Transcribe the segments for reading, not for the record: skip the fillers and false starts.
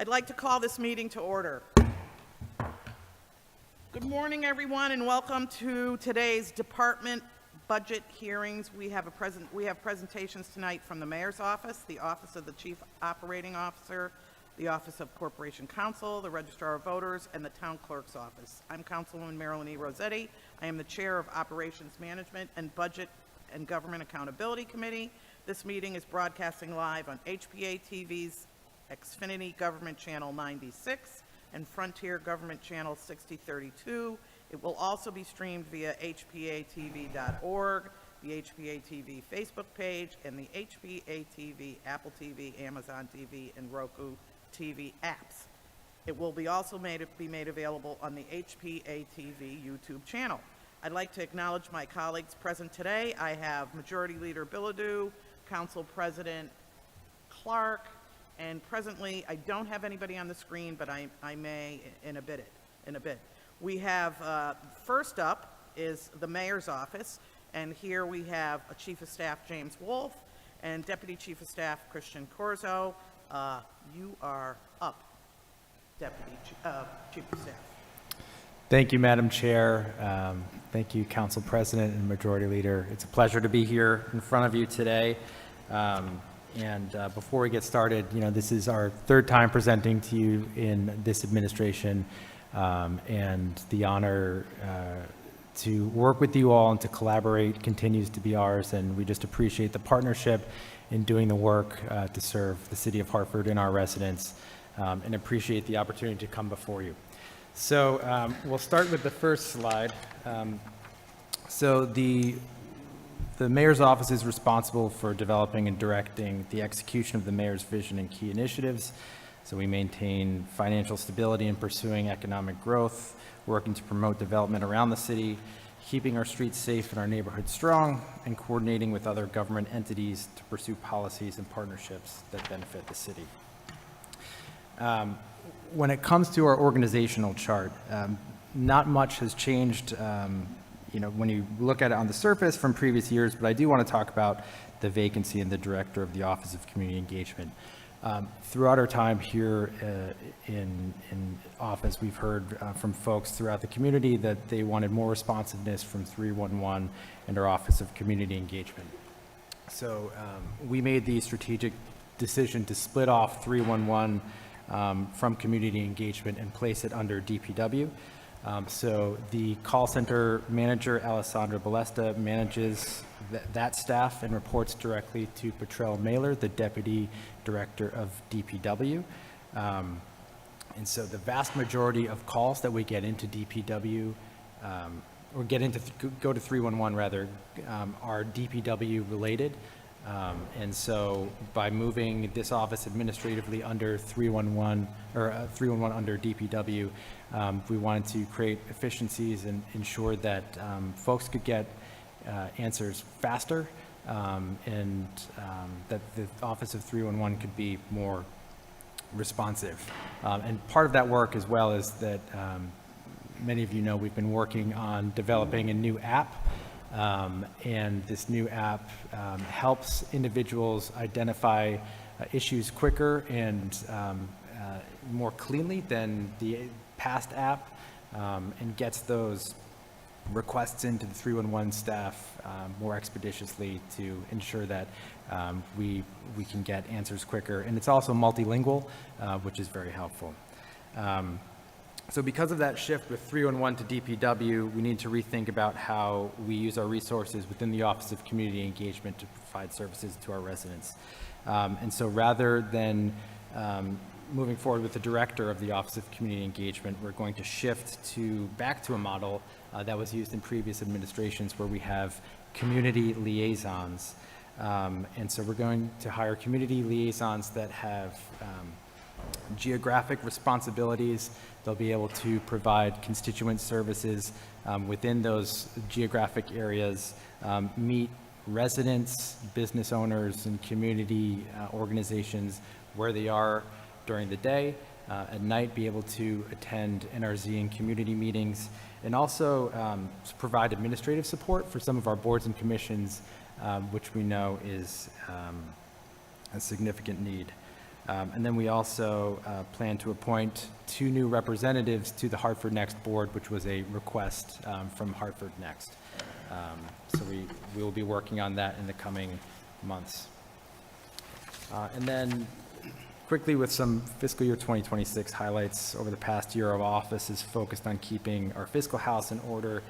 I'd like to call this meeting to order. Good morning, everyone, and welcome to today's department budget hearings. We have presentations tonight from the Mayor's Office, the Office of the Chief Operating Officer, the Office of Corporation Counsel, the Registrar of Voters, and the Town Clerk's Office. I'm Councilwoman Marilyn E. Rossetti. I am the Chair of Operations Management and Budget and Government Accountability Committee. This meeting is broadcasting live on HPA-TV's Xfinity Government Channel 96 and Frontier Government Channel 6032. It will also be streamed via HPA-TV.org, the HPA-TV Facebook page, and the HPA-TV Apple TV, Amazon TV, and Roku TV apps. It will be also be made available on the HPA-TV YouTube channel. I'd like to acknowledge my colleagues present today. I have Majority Leader Bilodeau, Council President Clerk, and presently I don't have anybody on the screen, but I may in a bit. We have, first up is the Mayor's Office, and here we have a Chief of Staff, James Wolfe, and Deputy Chief of Staff, Christian Corzo. You are up, Deputy Chief of Staff. Thank you, Madam Chair. Thank you, Council President and Majority Leader. It's a pleasure to be here in front of you today. Before we get started, this is our third time presenting to you in this administration, and the honor to work with you all and to collaborate continues to be ours, and we just appreciate the partnership in doing the work to serve the city of Hartford and our residents, and appreciate the opportunity to come before you. So we'll start with the first slide. So the Mayor's Office is responsible for developing and directing the execution of the Mayor's vision and key initiatives. So we maintain financial stability and pursuing economic growth, working to promote development around the city, keeping our streets safe and our neighborhoods strong, and coordinating with other government entities to pursue policies and partnerships that benefit the city. When it comes to our organizational chart, not much has changed when you look at it on the surface from previous years, but I do want to talk about the vacancy in the Director of the Office of Community Engagement. Throughout our time here in office, we've heard from folks throughout the community that they wanted more responsiveness from 311 and our Office of Community Engagement. So we made the strategic decision to split off 311 from Community Engagement and place it under DPW. So the call center manager, Alessandra Ballesta, manages that staff and reports directly to Patrell Mailer, the Deputy Director of DPW. And so the vast majority of calls that we get into DPW, or go to 311 rather, are DPW related. And so by moving this office administratively under 311 or 311 under DPW, we wanted to create efficiencies and ensure that folks could get answers faster, and that the Office of 311 could be more responsive. And part of that work as well is that many of you know we've been working on developing a new app. And this new app helps individuals identify issues quicker and more cleanly than the past app, and gets those requests into the 311 staff more expeditiously to ensure that we can get answers quicker. And it's also multilingual, which is very helpful. So because of that shift with 311 to DPW, we need to rethink about how we use our resources within the Office of Community Engagement to provide services to our residents. And so rather than moving forward with the Director of the Office of Community Engagement, we're going to shift back to a model that was used in previous administrations where we have community liaisons. And so we're going to hire community liaisons that have geographic responsibilities. They'll be able to provide constituent services within those geographic areas, meet residents, business owners, and community organizations where they are during the day, at night be able to attend NRZ and community meetings, and also provide administrative support for some of our boards and commissions, which we know is a significant need. And then we also plan to appoint 2 new representatives to the Hartford Next board, which was a request from Hartford Next. So we will be working on that in the coming months. And then quickly with some fiscal year 2026 highlights, over the past year of office is focused on keeping our fiscal house in order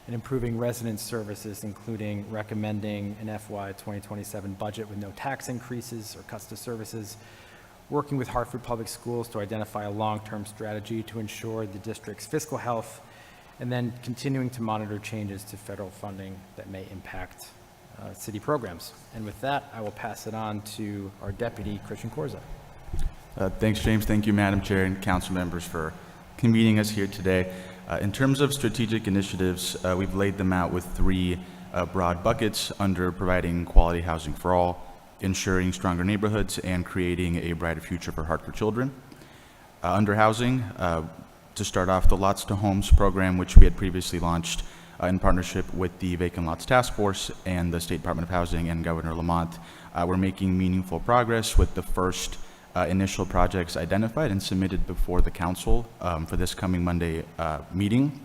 and improving resident services, including recommending an FY27 budget with no tax increases or cuts to services, working with Hartford Public Schools to identify a long-term strategy to ensure the district's fiscal health, and then continuing to monitor changes to federal funding that may impact city programs. And with that, I will pass it on to our deputy, Christian Corza. Thanks, James. Thank you, Madam Chair and council members, for convening us here today. In terms of strategic initiatives, we've laid them out with 3 broad buckets under providing quality housing for all, ensuring stronger neighborhoods, and creating a brighter future for Hartford children. Under housing, to start off, the Lots to Homes program, which we had previously launched in partnership with the Vacant Lots Task Force and the State Department of Housing and Governor Lamont. We're making meaningful progress with the first initial projects identified and submitted before the council for this coming Monday meeting.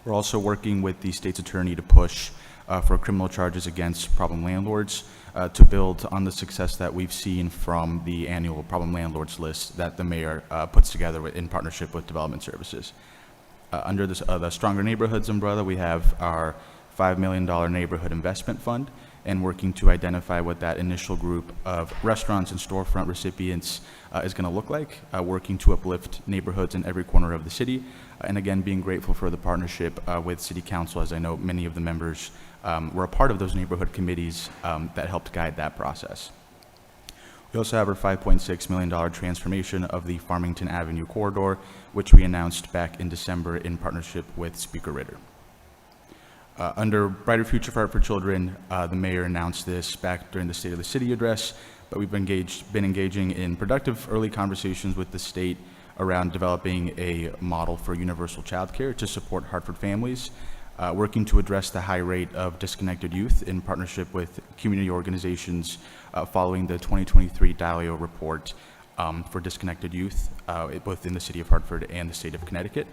We're also working with the state's attorney to push for criminal charges against problem landlords to build on the success that we've seen from the annual problem landlords list that the mayor puts together in partnership with Development Services. Under this, the Stronger Neighborhoods umbrella, we have our $5 million neighborhood investment fund, and working to identify what that initial group of restaurants and storefront recipients is going to look like, working to uplift neighborhoods in every corner of the city, and again, being grateful for the partnership with City Council, as I know many of the members were a part of those neighborhood committees that helped guide that process. We also have our $5.6 million transformation of the Farmington Avenue corridor, which we announced back in December in partnership with Speaker Ritter. Under Brighter Future for Hartford Children, the mayor announced this back during the State of the City address, but we've been engaging in productive early conversations with the state around developing a model for universal childcare to support Hartford families, working to address the high rate of disconnected youth in partnership with community organizations following the 2023 DALIO report for disconnected youth, both in the city of Hartford and the state of Connecticut.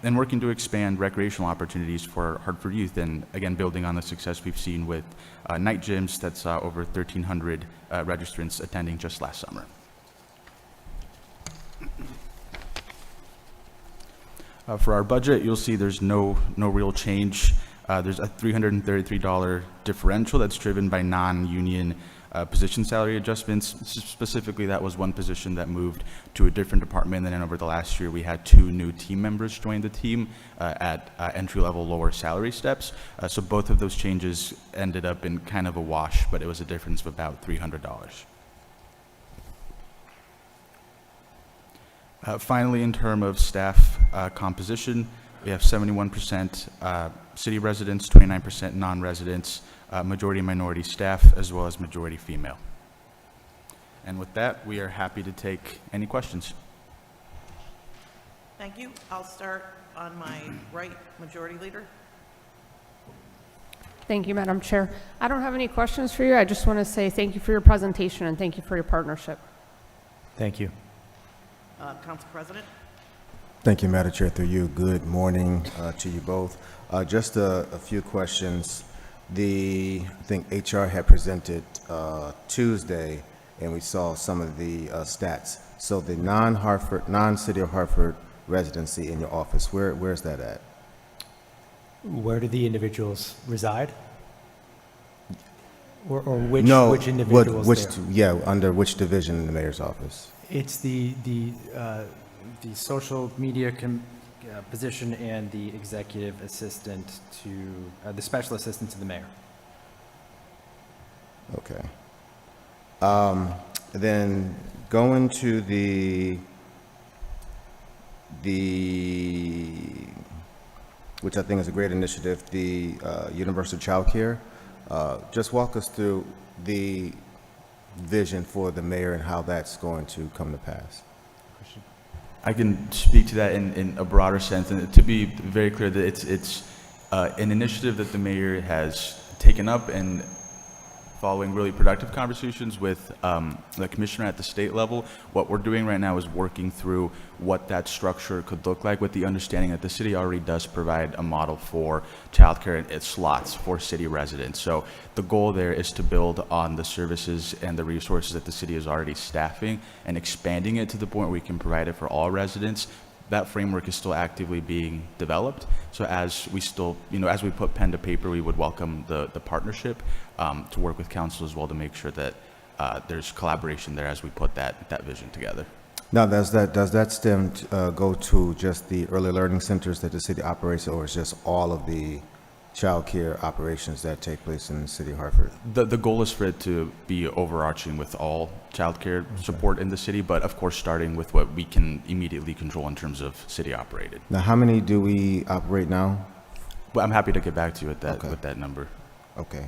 And working to expand recreational opportunities for Hartford youth, and again, building on the success we've seen with night gyms that saw over 1,300 registrants attending just last summer. For our budget, you'll see there's no real change. There's a $333 differential that's driven by non-union position salary adjustments. Specifically, that was one position that moved to a different department, and then over the last year we had 2 new team members join the team at entry-level lower salary steps. So both of those changes ended up in kind of a wash, but it was a difference of about $300. Finally, in terms of staff composition, we have 71% city residents, 29% non-residents, majority minority staff, as well as majority female. And with that, we are happy to take any questions. Thank you. I'll start on my right, Majority Leader. Thank you, Madam Chair. I don't have any questions for you. I just want to say thank you for your presentation and thank you for your partnership. Thank you. Council President. Thank you, Madam Chair. Through you, good morning to you both. Just a few questions. I think HR had presented Tuesday, and we saw some of the stats. So the non-City of Hartford residency in your office, where's that at? Where do the individuals reside? Or which individuals there? Under which division in the mayor's office? It's the social media position and the executive assistant to, the special assistant to the mayor. Okay. Then going to the which I think is a great initiative, the universal childcare. Just walk us through the vision for the mayor and how that's going to come to pass. I can speak to that in a broader sense, and to be very clear that it's an initiative that the mayor has taken up and following really productive conversations with the commissioner at the state level. What we're doing right now is working through what that structure could look like, with the understanding that the city already does provide a model for childcare and its slots for city residents. So the goal there is to build on the services and the resources that the city is already staffing and expanding it to the point where we can provide it for all residents. That framework is still actively being developed. So as we still, as we put pen to paper, we would welcome the partnership to work with council as well to make sure that there's collaboration there as we put that vision together. Now, does that stem go to just the early learning centers that the city operates, or is just all of the child care operations that take place in the city of Hartford? The goal is for it to be overarching with all child care support in the city, but of course starting with what we can immediately control in terms of city operated. Now, how many do we operate now? But I'm happy to get back to you with that Okay. with that number. Okay.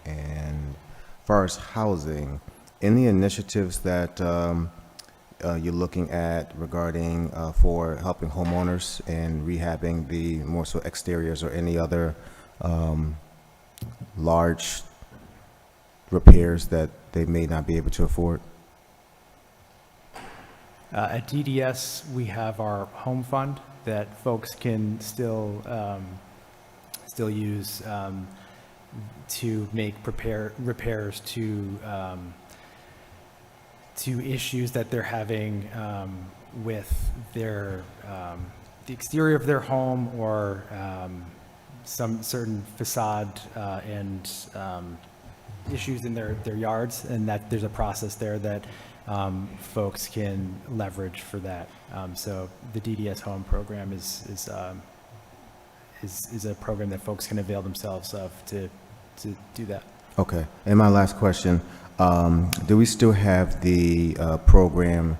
And as far as housing, any initiatives that you're looking at regarding for helping homeowners and rehabbing the more so exteriors, or any other large repairs that they may not be able to afford? At DDS, we have our home fund that folks can still use to make repairs to issues that they're having with their the exterior of their home, or some certain facade and issues in their yards, and that there's a process there that folks can leverage for that. So the DDS Home program is a program that folks can avail themselves of to do that. Okay. And my last question, do we still have the program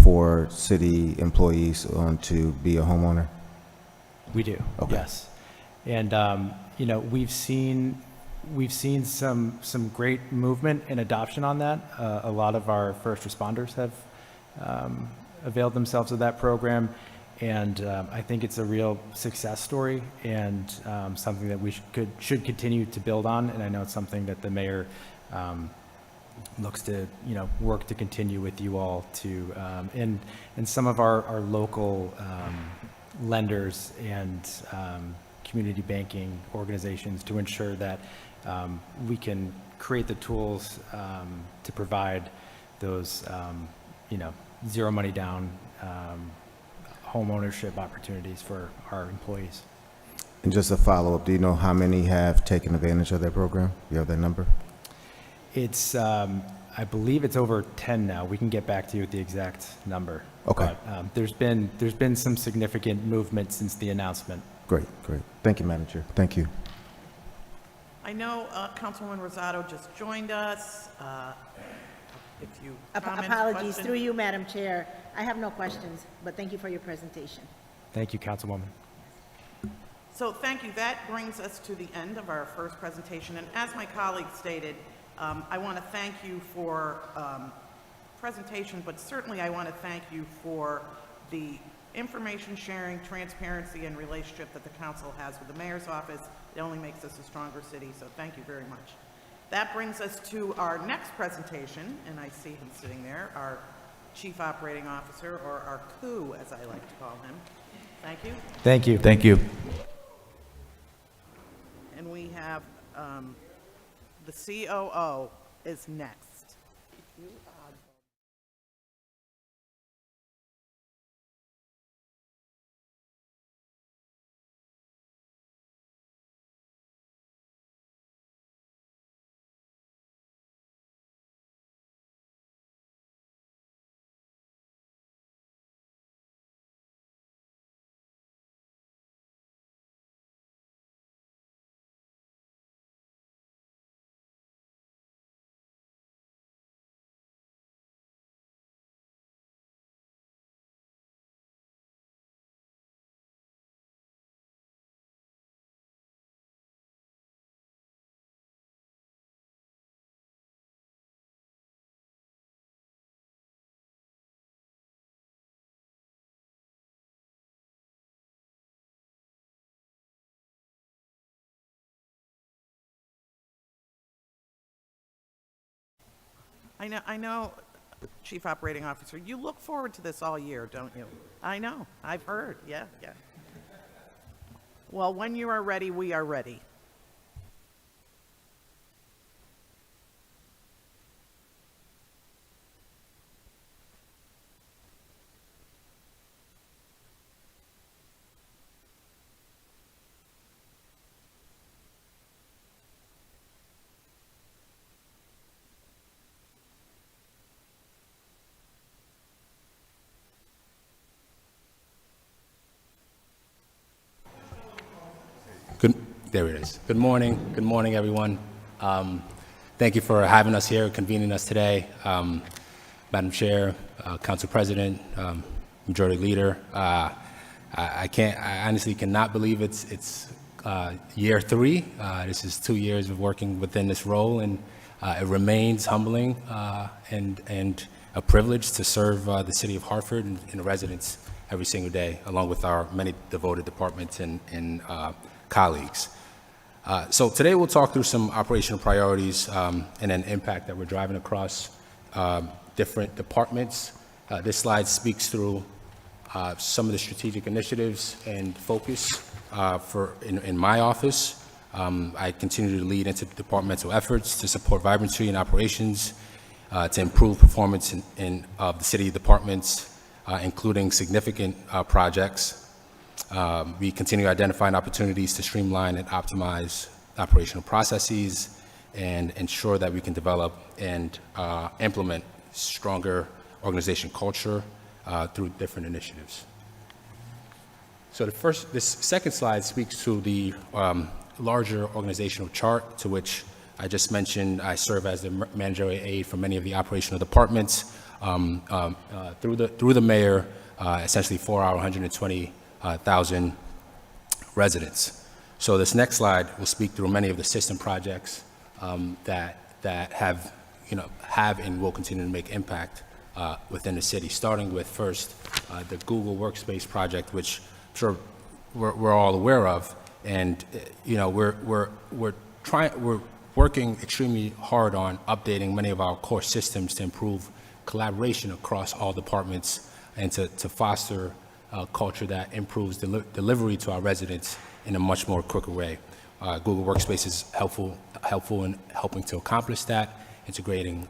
for city employees to be a homeowner? We do, Okay. yes. And, we've seen some great movement and adoption on that. A lot of our first responders have availed themselves of that program. And I think it's a real success story, and something that we should continue to build on. And I know it's something that the mayor looks to, work to continue with you all to, and some of our local lenders and community banking organizations, to ensure that we can create the tools to provide those, zero money down home ownership opportunities for our employees. And just a follow-up, do you know how many have taken advantage of that program? You have that number? It's, I believe it's over 10 now. We can get back to you with the exact number. Okay. But there's been some significant movement since the announcement. Great, great. Thank you, Madam Chair. Thank you. I know Councilwoman Rosado just joined us. If you comment, Apologies, question? through you, Madam Chair. I have no questions, but thank you for your presentation. Thank you, Councilwoman. So thank you. That brings us to the end of our first presentation. And as my colleague stated, I want to thank you for presentation, but certainly I want to thank you for the information sharing, transparency, and relationship that the council has with the mayor's office. It only makes us a stronger city, so thank you very much. That brings us to our next presentation, and I see him sitting there, our Chief Operating Officer, or our COO, as I like to call him. Thank you. Thank you. Thank you. And we have the COO is next. I know, Chief Operating Officer, you look forward to this all year, don't you? I know, I've heard, yeah. Well, when you are ready, we are ready. There it is. Good morning. Good morning, everyone. Thank you for having us here, convening us today. Madam Chair, Council President, Majority Leader. I honestly cannot believe it's year 3. This is 2 years of working within this role, and it remains humbling and a privilege to serve the city of Hartford and the residents every single day, along with our many devoted departments and colleagues. So today we'll talk through some operational priorities and an impact that we're driving across different departments. This slide speaks through some of the strategic initiatives and focus in my office. I continue to lead into departmental efforts to support vibrancy in operations, to improve performance of the city departments, including significant projects. We continue identifying opportunities to streamline and optimize operational processes and ensure that we can develop and implement stronger organization culture through different initiatives. So this second slide speaks to the larger organizational chart, to which I just mentioned. I serve as the managerial aide for many of the operational departments through the mayor, essentially for our 120,000 residents. So this next slide will speak through many of the system projects that have and will continue to make impact within the city, starting with first the Google Workspace project, which I'm sure we're all aware of, and we're working extremely hard on updating many of our core systems to improve collaboration across all departments and to foster a culture that improves delivery to our residents in a much more quicker way. Google Workspace is helpful in helping to accomplish that, integrating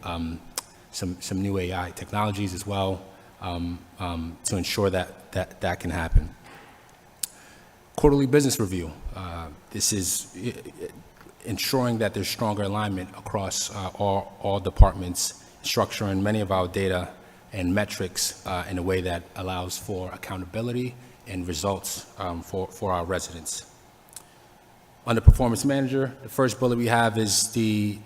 some new AI technologies as well to ensure that can happen. Quarterly business review. This is ensuring that there's stronger alignment across all departments, structuring many of our data and metrics in a way that allows for accountability and results for our residents. Under Performance Manager, the first bullet we have is the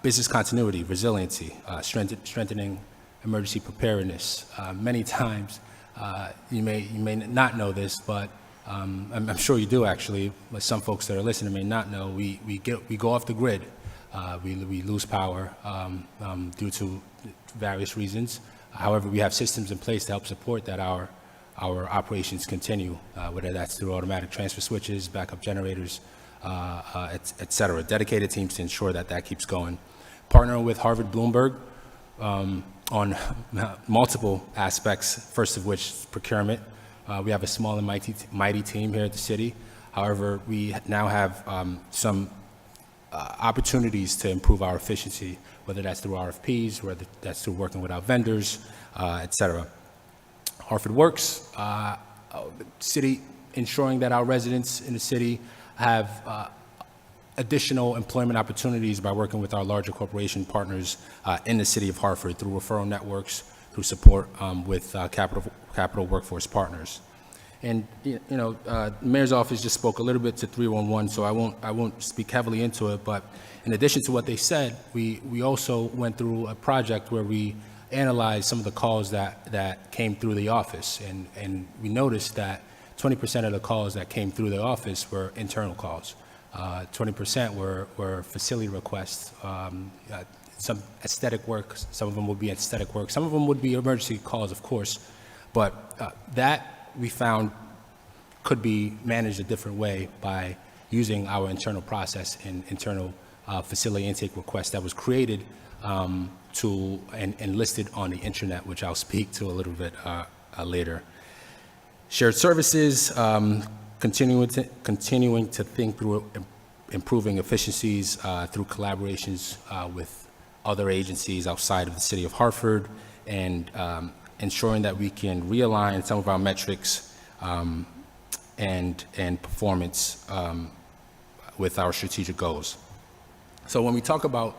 business continuity, resiliency, strengthening emergency preparedness. Many times, you may not know this, but I'm sure you do actually, but some folks that are listening may not know, we go off the grid. We lose power due to various reasons. However, we have systems in place to help support that our operations continue, whether that's through automatic transfer switches, backup generators, et cetera. Dedicated teams to ensure that keeps going. Partnering with Harvard Bloomberg on multiple aspects, first of which is procurement. We have a small and mighty team here at the city. However, we now have some opportunities to improve our efficiency, whether that's through RFPs, whether that's through working with our vendors, et cetera. Hartford Works, city ensuring that our residents in the city have additional employment opportunities by working with our larger corporation partners in the city of Hartford through referral networks, through support with capital workforce partners. And the mayor's office just spoke a little bit to 311, so I won't speak heavily into it. But in addition to what they said, we also went through a project where we analyzed some of the calls that came through the office, and we noticed that 20% of the calls that came through the office were internal calls. 20% were facility requests, some aesthetic work. Some of them would be aesthetic work. Some of them would be emergency calls, of course. But that we found could be managed a different way by using our internal process and internal facility intake request that was created and listed on the intranet, which I'll speak to a little bit later. Shared services, continuing to think through improving efficiencies through collaborations with other agencies outside of the city of Hartford, and ensuring that we can realign some of our metrics and performance with our strategic goals. So when we talk about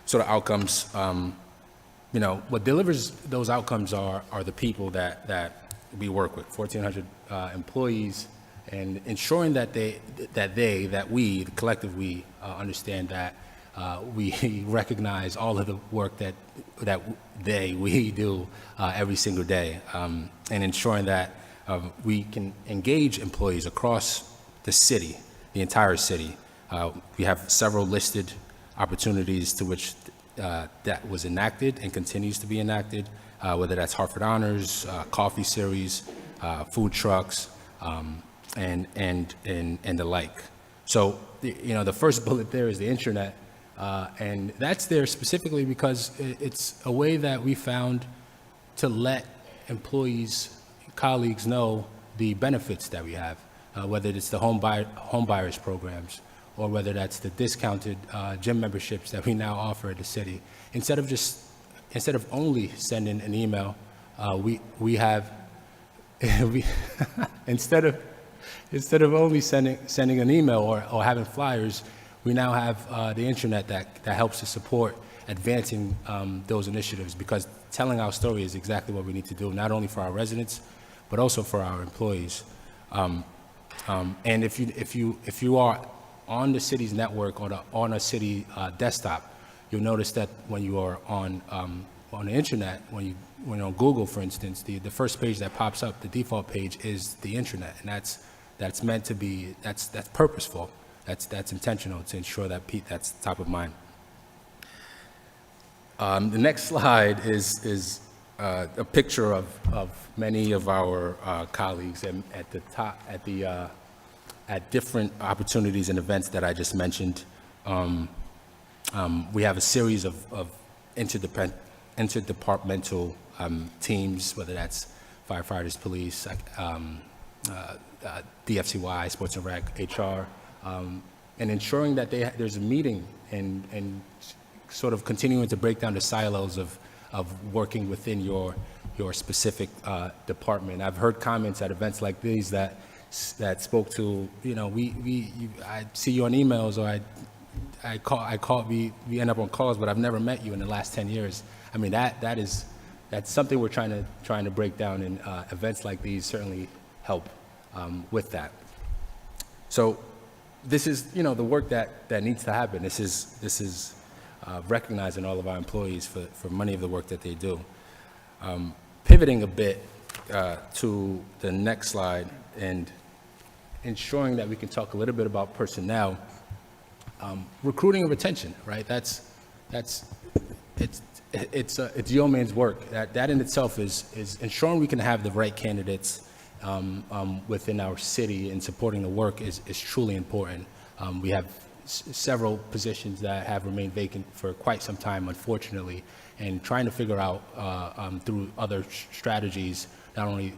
sort of outcomes, what delivers those outcomes are the people that we work with, 1,400 employees, and ensuring that we, the collective we, understand that we recognize all of the work that we do every single day, and ensuring that we can engage employees across the city, the entire city. We have several listed opportunities to which that was enacted and continues to be enacted, whether that's Hartford Honors, coffee series, food trucks, and the like. So, the first bullet there is the intranet, and that's there specifically because it's a way that we found to let employees, colleagues know the benefits that we have, whether it's the home buyers programs, or whether that's the discounted gym memberships that we now offer at the city. Instead of only sending an email, we have instead of only sending an email or having flyers, we now have the intranet that helps to support advancing those initiatives, because telling our story is exactly what we need to do, not only for our residents, but also for our employees. And if you are on the city's network or on a city desktop, you'll notice that when you are on the internet, when on Google, for instance, the first page that pops up, the default page, is the intranet, and that's meant to be, that's purposeful, that's intentional to ensure that that's top of mind. The next slide is a picture of many of our colleagues at the top, at different opportunities and events that I just mentioned. We have a series of interdepartmental teams, whether that's firefighters, police, DFCY, Sports and Rec, HR, and ensuring that there's a meeting and sort of continuing to break down the silos of working within your specific department. I've heard comments at events like these that spoke to, I see you on emails, or we end up on calls, but I've never met you in the last 10 years. I mean, that's something we're trying to break down, and events like these certainly help with that. So this is, the work that needs to happen. This is recognizing all of our employees for many of the work that they do. Pivoting a bit to the next slide and ensuring that we can talk a little bit about personnel, recruiting and retention, right? It's yeoman's work. That in itself is ensuring we can have the right candidates within our city, and supporting the work is truly important. We have several positions that have remained vacant for quite some time, unfortunately, and trying to figure out through other strategies, not only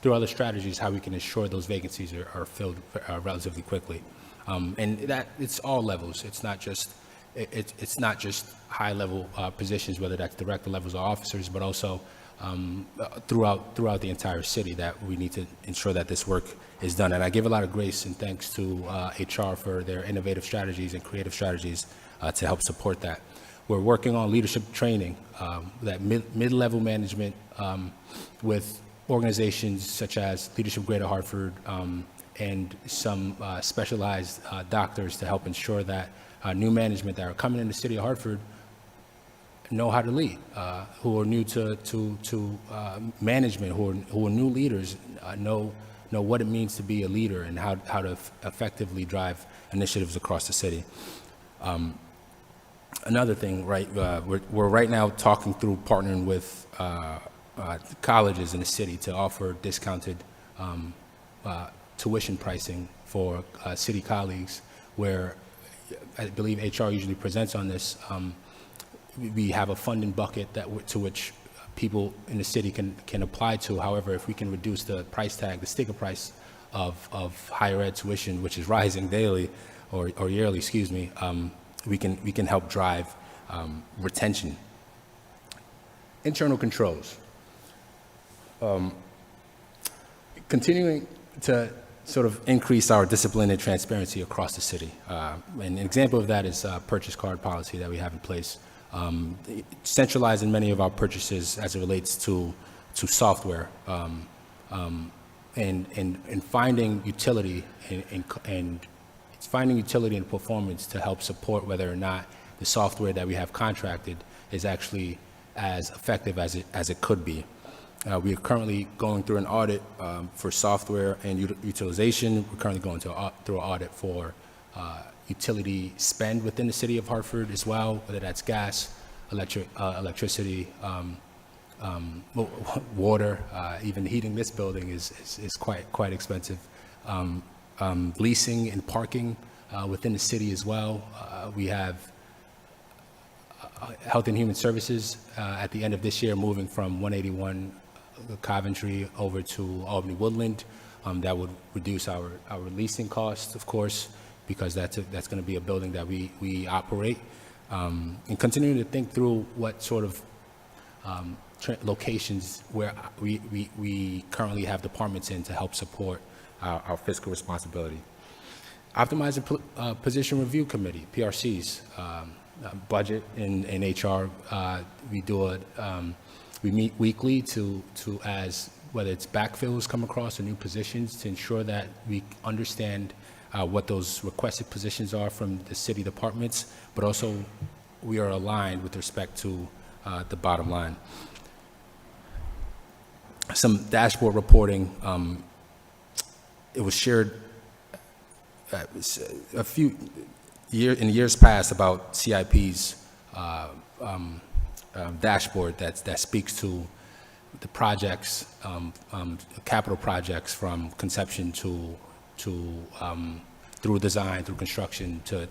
through other strategies, how we can ensure those vacancies are filled relatively quickly. And that it's all levels. It's not just high level positions, whether that's director levels or officers, but also throughout the entire city, that we need to ensure that this work is done. And I give a lot of grace and thanks to HR for their innovative strategies and creative strategies to help support that. We're working on leadership training, that mid-level management with organizations such as Leadership Greater Hartford, and some specialized doctors to help ensure that new management that are coming in the city of Hartford know how to lead, who are new to management, who are new leaders, know what it means to be a leader and how to effectively drive initiatives across the city. Another thing, right, we're right now talking through partnering with colleges in the city to offer discounted tuition pricing for city colleagues, where I believe HR usually presents on this, we have a funding bucket to which people in the city can apply to. However, if we can reduce the price tag, the sticker price of higher ed tuition, which is rising daily or yearly, excuse me, we can help drive retention. Internal controls. Continuing to sort of increase our discipline and transparency across the city. An example of that is purchase card policy that we have in place. Centralizing many of our purchases as it relates to software, and finding utility and finding utility and performance to help support whether or not the software that we have contracted is actually as effective as it could be. We are currently going through an audit for software and utilization. We're currently going through an audit for utility spend within the city of Hartford as well, whether that's gas, electricity, water, even heating this building is quite expensive. Leasing and parking within the city as well. We have Health and Human Services at the end of this year moving from 181 Coventry over to Albany Woodland. That would reduce our leasing costs, of course, because that's going to be a building that we operate. And continuing to think through what sort of locations where we currently have departments in to help support our fiscal responsibility. Optimizing Position Review Committee, PRCs, budget and HR. We meet weekly to as whether it's backfills come across or new positions to ensure that we understand what those requested positions are from the city departments, but also we are aligned with respect to the bottom line. Some dashboard reporting. It was shared a few in years past about CIP's dashboard that speaks to the projects, capital projects from conception to through design, through construction to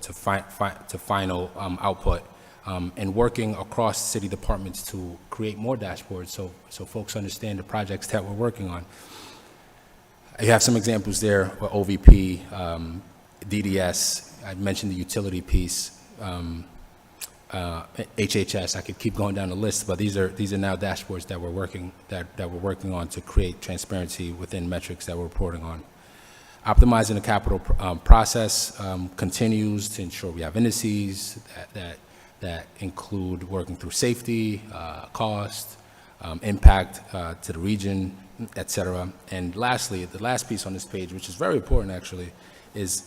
final output, and working across city departments to create more dashboards so folks understand the projects that we're working on. You have some examples there with OVP, DDS. I mentioned the utility piece. HHS. I could keep going down the list, but these are now dashboards that we're working on to create transparency within metrics that we're reporting on. Optimizing the capital process continues to ensure we have indices that include working through safety, cost, impact to the region, et cetera. And lastly, the last piece on this page, which is very important actually, is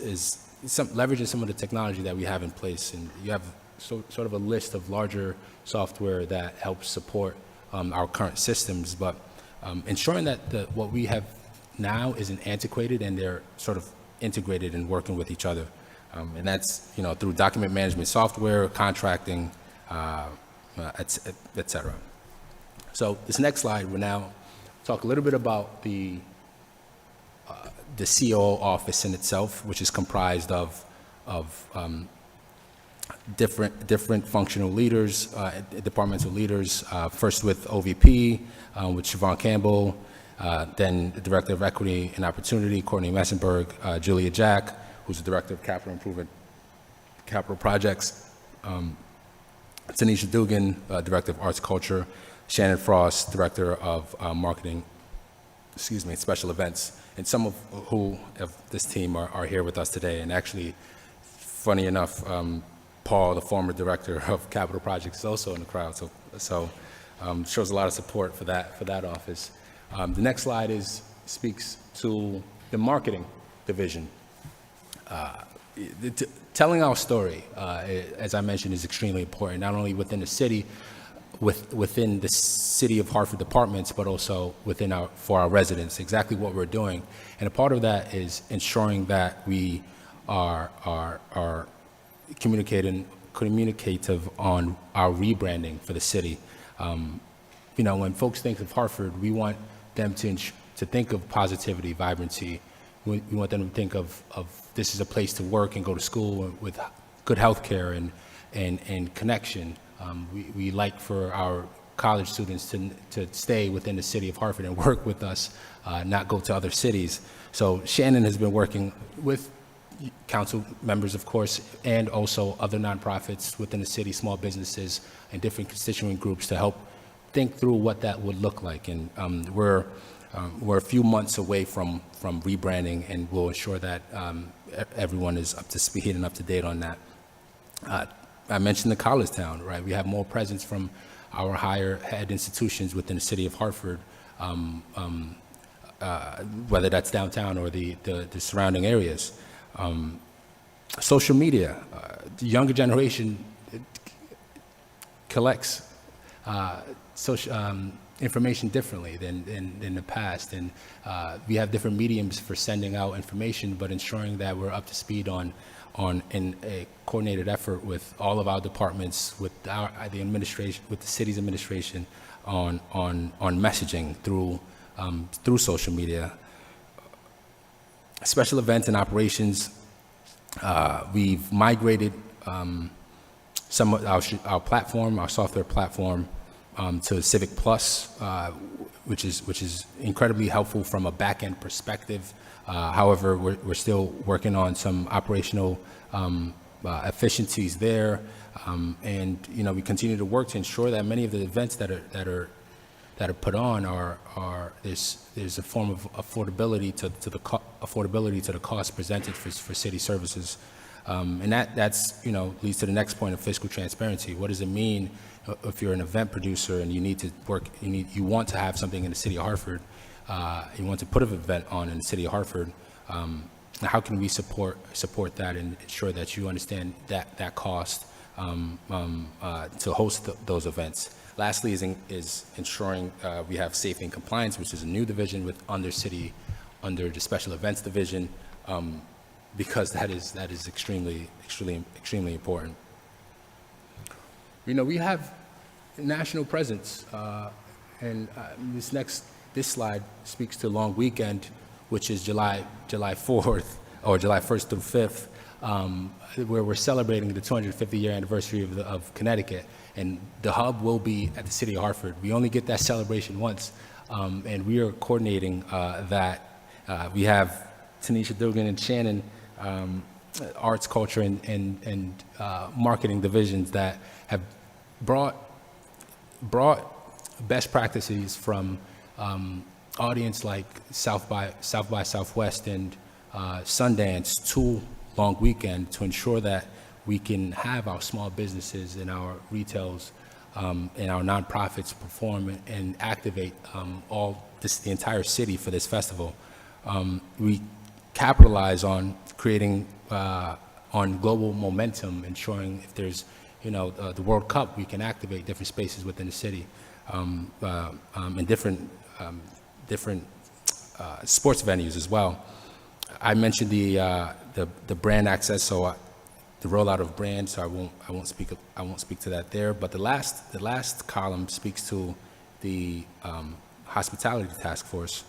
leveraging some of the technology that we have in place. And you have sort of a list of larger software that helps support our current systems, but ensuring that what we have now isn't antiquated and they're sort of integrated and working with each other. And that's, through document management software, contracting, et cetera. So this next slide, we'll now talk a little bit about the COO office in itself, which is comprised of different functional leaders, departmental leaders, first with OVP, with Siobhan Campbell, then the Director of Equity and Opportunity, Courtney Messenberg, Julia Jack, who's the Director of Capital Improvement, Capital Projects, Tanisha Dugan, Director of Arts Culture, Shannon Frost, Director of Marketing, Special Events, and some of this team are here with us today. And actually, funny enough, Paul, the former Director of Capital Projects, is also in the crowd, so shows a lot of support for that office. The next slide speaks to the marketing division. Telling our story, as I mentioned, is extremely important, not only within the city, within the city of Hartford departments, but also for our residents, exactly what we're doing. And a part of that is ensuring that we are communicative on our rebranding for the city. When folks think of Hartford, we want them to think of positivity, vibrancy. We want them to think of this is a place to work and go to school with good health care and connection. We like for our college students to stay within the city of Hartford and work with us, not go to other cities. So Shannon has been working with council members, of course, and also other nonprofits within the city, small businesses, and different constituent groups to help think through what that would look like. And we're a few months away from rebranding, and we'll ensure that everyone is up to speed and up to date on that. I mentioned the college town, right? We have more presence from our higher ed institutions within the city of Hartford, whether that's downtown or the surrounding areas. Social media, the younger generation collects information differently than in the past, and we have different mediums for sending out information, but ensuring that we're up to speed in a coordinated effort with all of our departments, with the administration, with the city's administration, on messaging through social media. Special events and operations, we've migrated some of our platform, our software platform, to Civic Plus, which is incredibly helpful from a back-end perspective. However, we're still working on some operational efficiencies there, and we continue to work to ensure that many of the events that are put on there's a form of affordability to the cost presented for city services, and that's leads to the next point of fiscal transparency. What does it mean if you're an event producer and you need to work, you want to have something in the city of Hartford, you want to put an event on in the city of Hartford? How can we support that and ensure that you understand that cost to host those events? Lastly is ensuring we have safety and compliance, which is a new division under the special events division, because that is extremely important. We have national presence, and this slide speaks to long weekend, which is July 4th or July 1st through 5th, where we're celebrating the 250-year anniversary of Connecticut, and the hub will be at the city of Hartford. We only get that celebration once, and we are coordinating that. We have Tanisha Dugan and Shannon, arts, culture, and marketing divisions that have brought best practices from audience like South by Southwest and Sundance to Long Weekend, to ensure that we can have our small businesses and our retails and our nonprofits perform and activate the entire city for this festival. We capitalize on creating on global momentum, ensuring if there's the World Cup, we can activate different spaces within the city, and different sports venues as well. I mentioned the brand access, so the rollout of brands. So I won't speak to that there. But the last column speaks to the hospitality task force,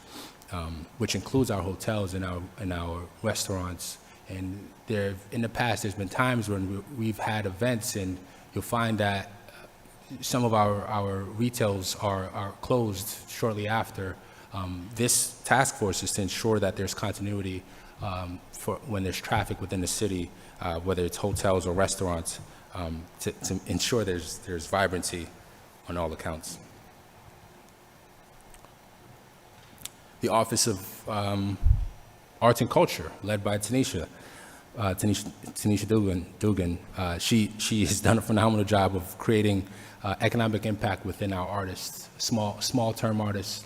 which includes our hotels and our restaurants. And in the past, there's been times when we've had events, and you'll find that some of our retails are closed shortly after. This task force is to ensure that there's continuity for when there's traffic within the city, whether it's hotels or restaurants, to ensure there's vibrancy on all accounts. The Office of Arts and Culture, led by Tanisha Dugan, she has done a phenomenal job of creating economic impact within our artists, small-term artists,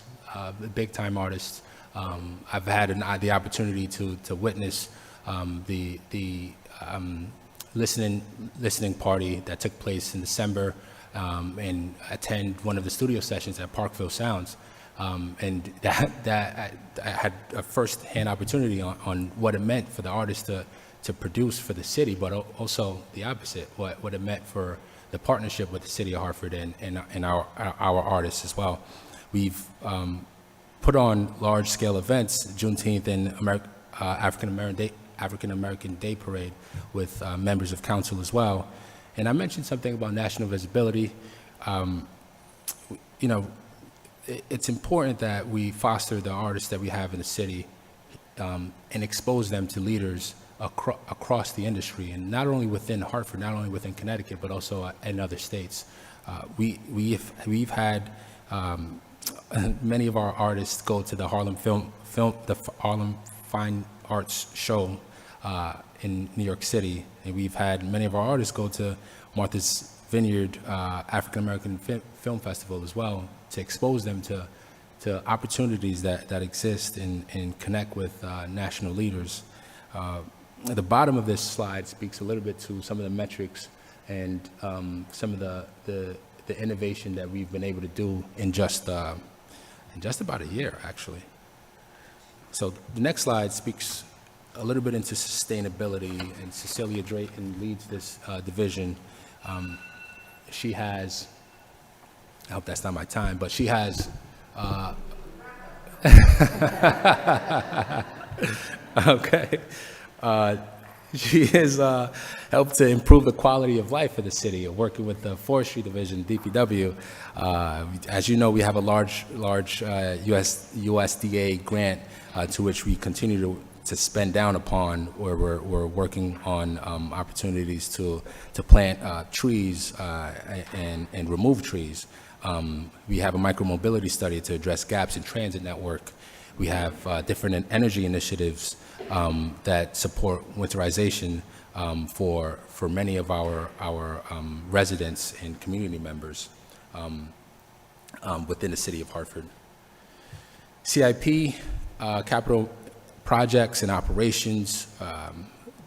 big-time artists. I've had the opportunity to witness the listening party that took place in December, and attend one of the studio sessions at Parkville Sounds. And that I had a first-hand opportunity on what it meant for the artists to produce for the city, but also the opposite, what it meant for the partnership with the city of Hartford and our artists as well. We've put on large-scale events, Juneteenth and African African American Day Parade with members of council as well. And I mentioned something about national visibility. You know, it's important that we foster the artists that we have in the city and expose them to leaders across the industry, and not only within Hartford, not only within Connecticut, but also in other states. We've had many of our artists go to the Harlem Fine Arts Show in New York City, and we've had many of our artists go to Martha's Vineyard African American Film Festival as well, to expose them to opportunities that exist and connect with national leaders. The bottom of this slide speaks a little bit to some of the metrics and some of the innovation that we've been able to do in just about a year, actually. So the next slide speaks a little bit into sustainability, and Cecilia Drayton leads this division. She has, I hope that's not my time, but she has, okay. She has helped to improve the quality of life for the city, working with the Forestry Division, DPW. As you know, we have a large USDA grant to which we continue to spend down upon, where we're working on opportunities to plant trees and remove trees. We have a micromobility study to address gaps in transit network. We have different energy initiatives that support winterization for many of our residents and community members within the city of Hartford. CIP, capital projects and operations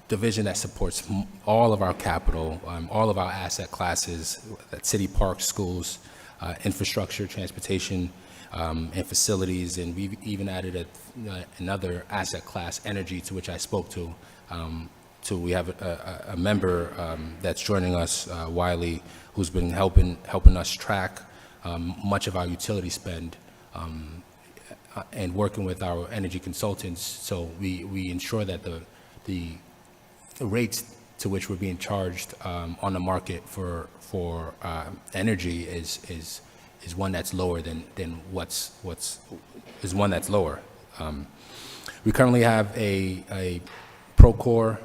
division that supports all of our capital, all of our asset classes, that city parks, schools, infrastructure, transportation, and facilities, and we've even added another asset class, energy, to which I spoke to. We have a member that's joining us, Wiley, who's been helping us track much of our utility spend and working with our energy consultants, so we ensure that the rates to which we're being charged on the market for energy is one that's lower than one that's lower. We currently have a Procore,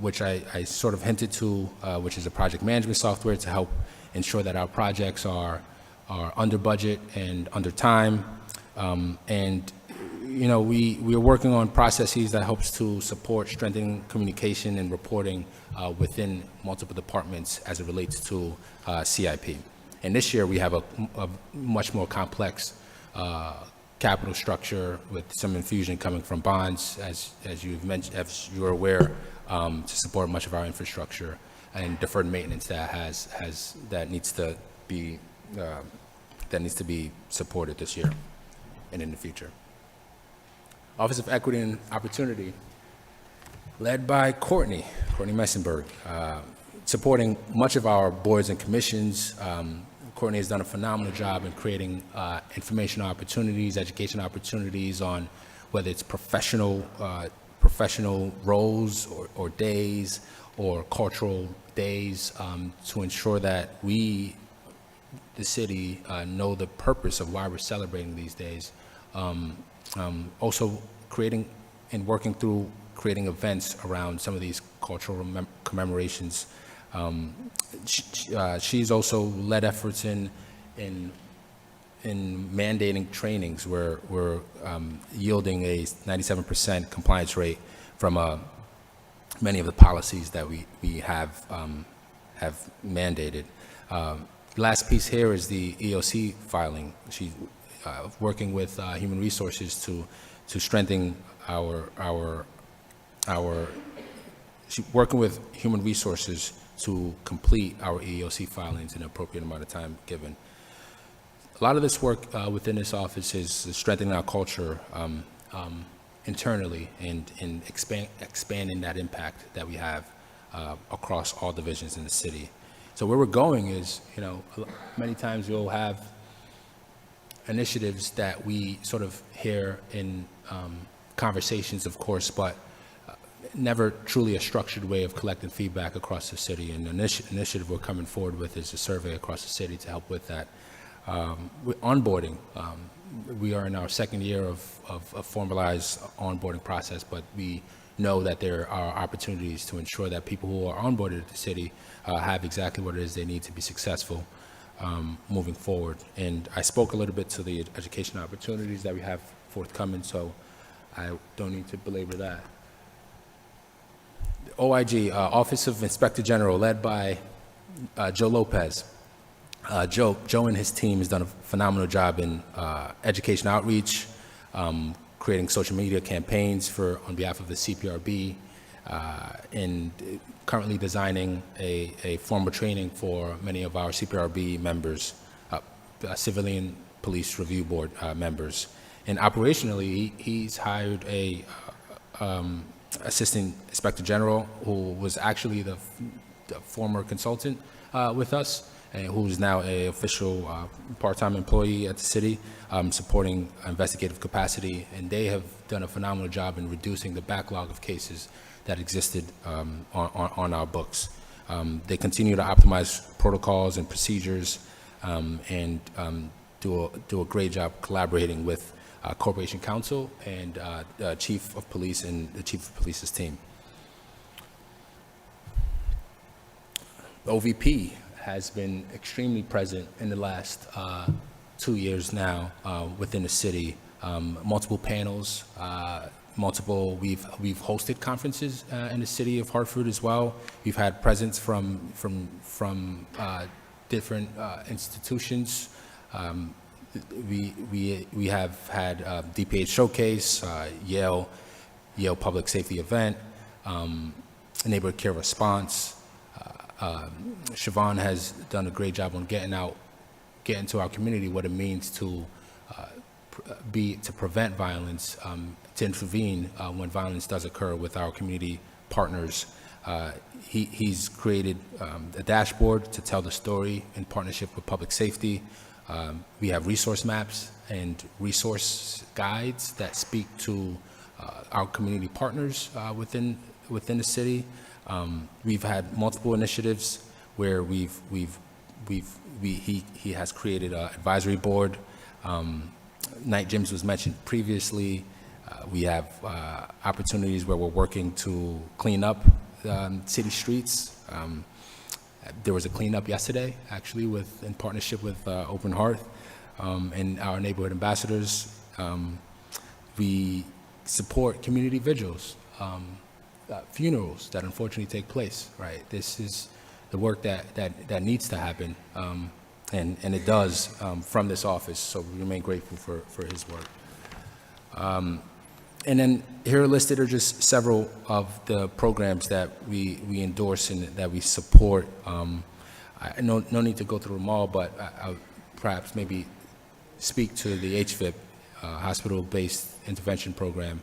which I sort of hinted to, which is a project management software to help ensure that our projects are under budget and under time. And you know, we are working on processes that helps to support strengthening communication and reporting within multiple departments as it relates to CIP. And this year we have a much more complex capital structure with some infusion coming from bonds, as you've mentioned, as you're aware, to support much of our infrastructure, and deferred maintenance that needs to be supported this year and in the future. Office of Equity and Opportunity, led by Courtney Messenberg, supporting much of our boards and commissions. Courtney has done a phenomenal job in creating informational opportunities, education opportunities on whether it's professional roles or days or cultural days, to ensure that we, the city, know the purpose of why we're celebrating these days. Also creating and working through creating events around some of these cultural commemorations. She's also led efforts in mandating trainings where we're yielding a 97% compliance rate from many of the policies that we have mandated. Last piece here is the EOC filing. She's working with human resources to strengthen she's working with human resources to complete our EEOC filings in an appropriate amount of time given. A lot of this work within this office is strengthening our culture internally and expanding that impact that we have across all divisions in the city. So where we're going is, you know, many times we'll have initiatives that we sort of hear in conversations, of course, but never truly a structured way of collecting feedback across the city. And the initiative we're coming forward with is a survey across the city to help with that. With onboarding, we are in our second year of a formalized onboarding process, but we know that there are opportunities to ensure that people who are onboarded at the city have exactly what it is they need to be successful moving forward. And I spoke a little bit to the education opportunities that we have forthcoming, so I don't need to belabor that. The OIG, Office of Inspector General, led by Joe Lopez. Joe and his team has done a phenomenal job in education outreach, creating social media campaigns on behalf of the CPRB, and currently designing a formal training for many of our CPRB members, Civilian Police Review Board members. And operationally, he's hired a Assistant Inspector General who was actually the former consultant with us, and who is now an official part-time employee at the city, supporting investigative capacity. And they have done a phenomenal job in reducing the backlog of cases that existed on our books. They continue to optimize protocols and procedures, and do a great job collaborating with Corporation Counsel and Chief of Police and the Chief of Police's team. OVP has been extremely present in the last 2 years now within the city. Multiple panels, we've hosted conferences in the city of Hartford as well. We've had presence from different institutions. We have had DPH Showcase, Yale Public Safety Event, Neighborhood Care Response. Siobhan has done a great job on getting to our community what it means to prevent violence, to intervene when violence does occur with our community partners. He's created a dashboard to tell the story in partnership with public safety. We have resource maps and resource guides that speak to our community partners within the city. We've had multiple initiatives where he has created an advisory board. Night gyms was mentioned previously. We have opportunities where we're working to clean up city streets. There was a cleanup yesterday, actually, in partnership with Open Heart and our neighborhood ambassadors. We support community vigils, funerals that unfortunately take place, right? This is the work that needs to happen, and it does from this office, so we remain grateful for his work. And then here listed are just several of the programs that we endorse and that we support. No need to go through them all, but I'll perhaps maybe speak to the HVIP, hospital-based intervention program,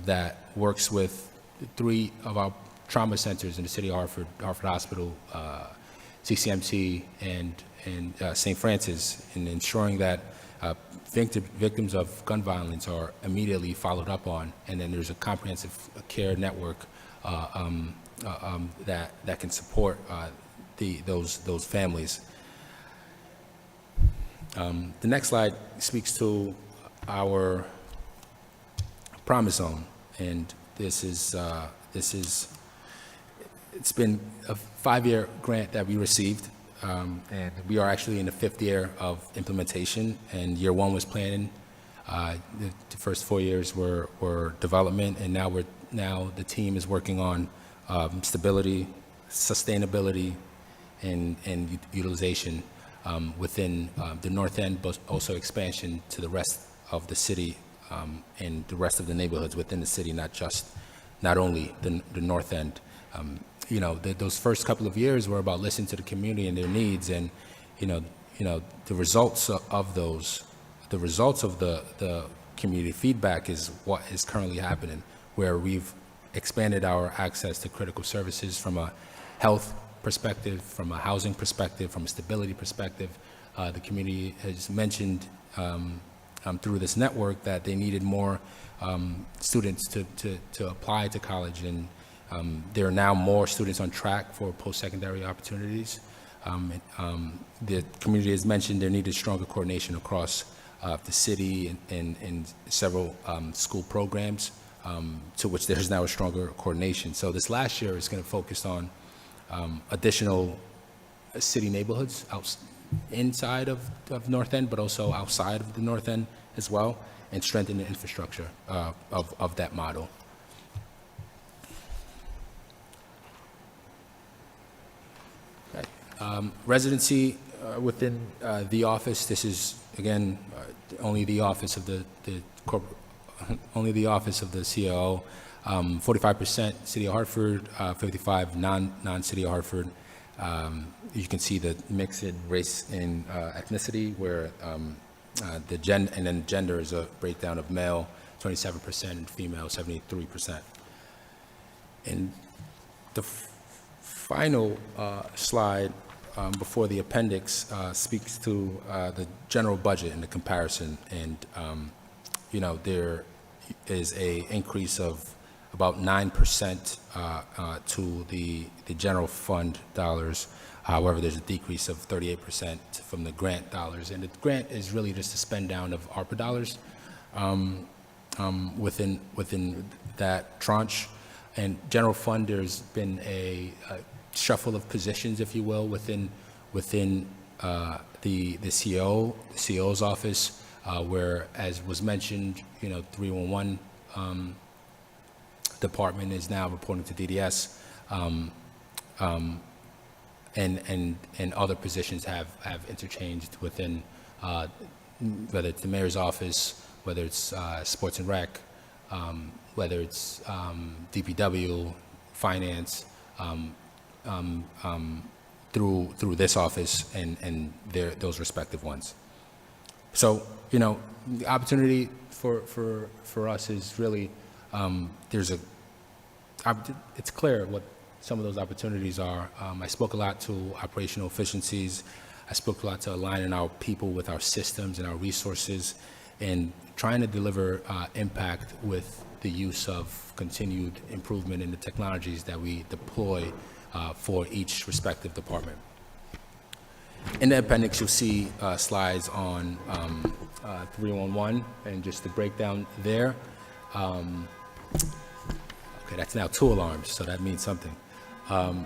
that works with 3 of our trauma centers in the city of Hartford Hospital, CCMC, and St. Francis, in ensuring that victims of gun violence are immediately followed up on, and then there's a comprehensive care network that can support those families. The next slide speaks to our Promise Zone, and it's been a 5-year grant that we received. And we are actually in the 5th year of implementation, and year 1 was planning. The first 4 years were development, and now the team is working on stability, sustainability, and utilization within the north end, but also expansion to the rest of the city and the rest of the neighborhoods within the city, not only the north end. Those first couple of years were about listening to the community and their needs, and the results of the community feedback is what is currently happening, where we've expanded our access to critical services from a health perspective, from a housing perspective, from a stability perspective. The community has mentioned through this network that they needed more students to apply to college, and there are now more students on track for post-secondary opportunities. The community has mentioned there needed stronger coordination across the city and several school programs, to which there is now a stronger coordination. So this last year is going to focus on additional city neighborhoods inside of North End, but also outside of the North End as well, and strengthen the infrastructure of that model. Okay. Residency within the office. This is again only the office of the only the office of the COO. 45% City of Hartford, 55 non-City of Hartford. You can see the mix in race and ethnicity, where and then gender is a breakdown of male 27% and female 73%. And the final slide before the appendix speaks to the general budget and the comparison. And there is a increase of about 9% to the general fund dollars. However, there's a decrease of 38% from the grant dollars, and the grant is really just a spend down of ARPA dollars within that tranche. And general fund, there's been a shuffle of positions, if you will, within the COO's office, where, as was mentioned, 311 department is now reporting to DDS. And other positions have interchanged within, whether it's the mayor's office, whether it's sports and rec, whether it's DPW, finance, through this office and those respective ones. So the opportunity for us is really it's clear what some of those opportunities are. I spoke a lot to operational efficiencies. I spoke a lot to aligning our people with our systems and our resources, and trying to deliver impact with the use of continued improvement in the technologies that we deploy for each respective department. In the appendix, you'll see slides on 311 and just the breakdown there. Okay, that's now 2 alarms, so that means something. Some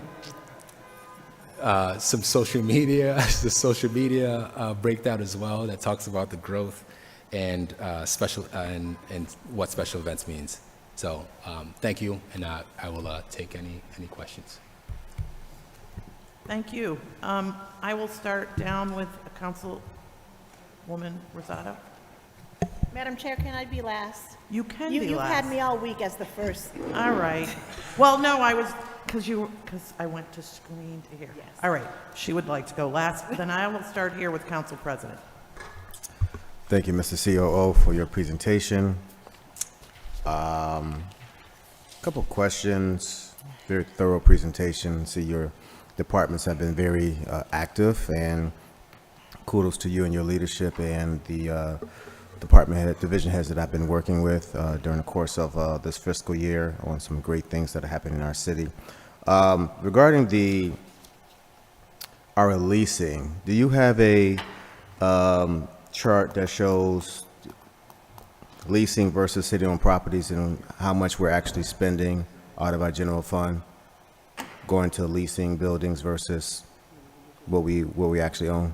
social media, the social media breakdown as well, that talks about the growth and and what special events means. So thank you, and I will take any questions. Thank you. I will start down with Councilwoman Rosado. Madam Chair, can I be last? You can be last. You had me all week as the first. All right. Well, no, I was, because I went to screen to here. Yes. All right. She would like to go last. Then I will start here with Council President. Thank you, Mr. COO, for your presentation. Couple questions, very thorough presentation. See, your departments have been very active, and kudos to you and your leadership and the division heads that I've been working with during the course of this fiscal year on some great things that are happening in our city. Regarding our leasing, do you have a chart that shows leasing versus city-owned properties and how much we're actually spending out of our general fund going to leasing buildings versus what we actually own?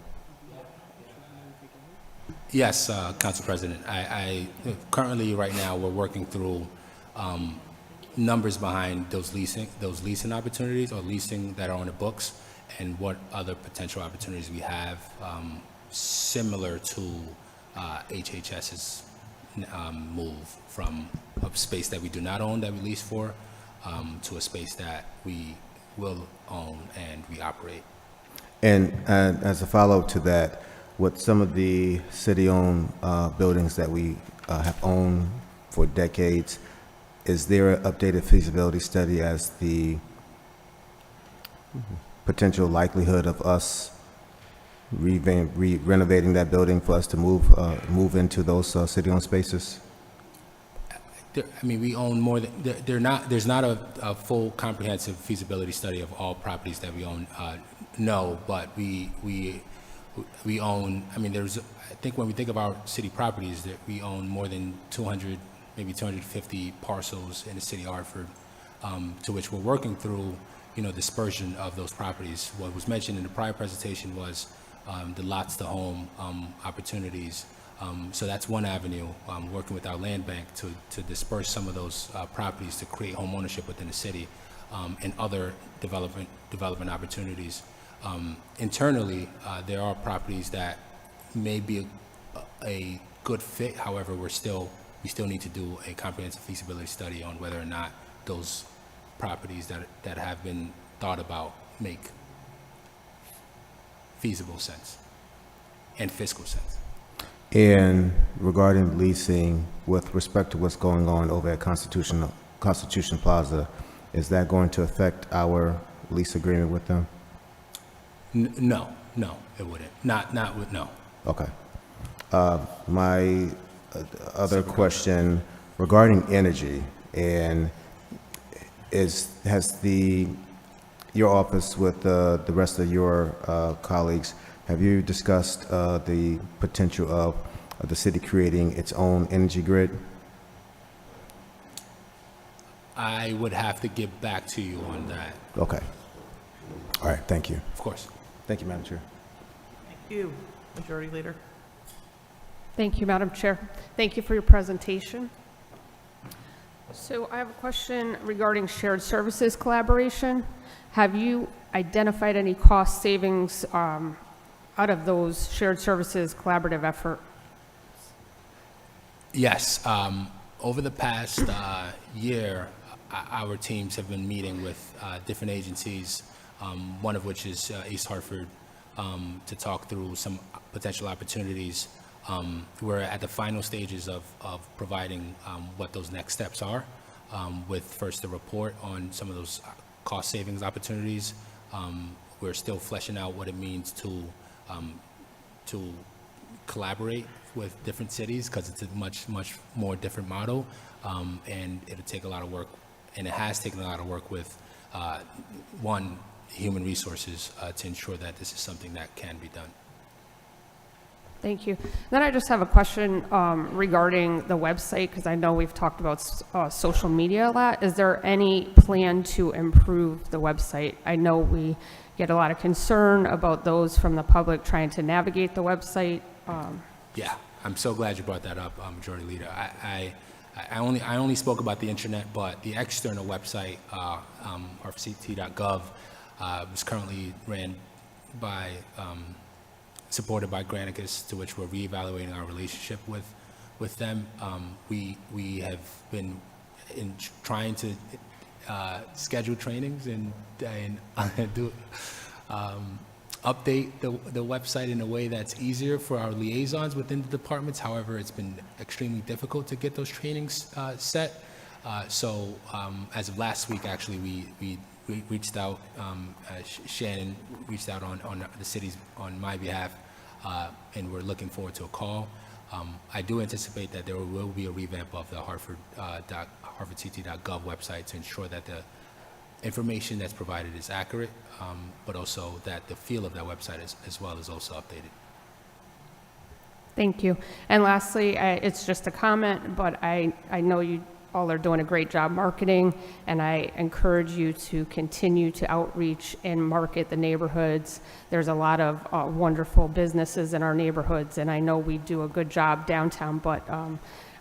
Yes, Council President. I currently, right now, we're working through numbers behind those leasing opportunities, or leasing that are on the books, and what other potential opportunities we have, similar to HHS's move from a space that we do not own that we lease for, to a space that we will own and we operate. And as a follow-up to that, with some of the city-owned buildings that we have owned for decades, is there an updated feasibility study as the potential likelihood of us renovating that building for us to move into those city-owned spaces? I mean, we own more than, there's not a full comprehensive feasibility study of all properties that we own, no, but we own, I mean, I think when we think of our city properties, that we own more than 200, maybe 250 parcels in the city of Hartford, to which we're working through, dispersion of those properties. What was mentioned in the prior presentation was the lots to home opportunities. So that's one avenue, working with our land bank to disperse some of those properties to create home ownership within the city, and other development opportunities. Internally, there are properties that may be a good fit. However, we still need to do a comprehensive feasibility study on whether or not those properties that have been thought about make feasible sense and fiscal sense. And regarding leasing, with respect to what's going on over at Constitution Plaza, is that going to affect our lease agreement with them? No, it wouldn't. Not with, no. Okay. My other question regarding energy, and has your office with the rest of your colleagues, have you discussed the potential of the city creating its own energy grid? I would have to get back to you on that, Okay. All right, thank you. of course. Thank you, Madam Chair. Thank you, Majority Leader. Thank you, Madam Chair. Thank you for your presentation. So I have a question regarding shared services collaboration. Have you identified any cost savings out of those shared services collaborative effort? Yes, over the past year, our teams have been meeting with different agencies, one of which is East Hartford, to talk through some potential opportunities. We're at the final stages of providing what those next steps are, with first a report on some of those cost savings opportunities. We're still fleshing out what it means to collaborate with different cities, because it's a much more different model, and it'll take a lot of work, and it has taken a lot of work with human resources to ensure that this is something that can be done. Thank you. Then I just have a question regarding the website, because I know we've talked about social media a lot. Is there any plan to improve the website? I know we get a lot of concern about those from the public trying to navigate the website. Yeah, I'm so glad you brought that up, Majority Leader. I only spoke about the intranet, but the external website, hartfordct.gov, is currently ran by, supported by Granicus, to which we're reevaluating our relationship with them. We have been trying to schedule trainings and do update the website in a way that's easier for our liaisons within the departments. However, it's been extremely difficult to get those trainings set. So as of last week, actually, we reached out, Shannon reached out on the cities on my behalf, and we're looking forward to a call. I do anticipate that there will be a revamp of the hartfordct.gov website to ensure that the information that's provided is accurate, but also that the feel of that website as well is also updated. Thank you. And lastly, it's just a comment, but I know you all are doing a great job marketing, and I encourage you to continue to outreach and market the neighborhoods. There's a lot of wonderful businesses in our neighborhoods, and I know we do a good job downtown, but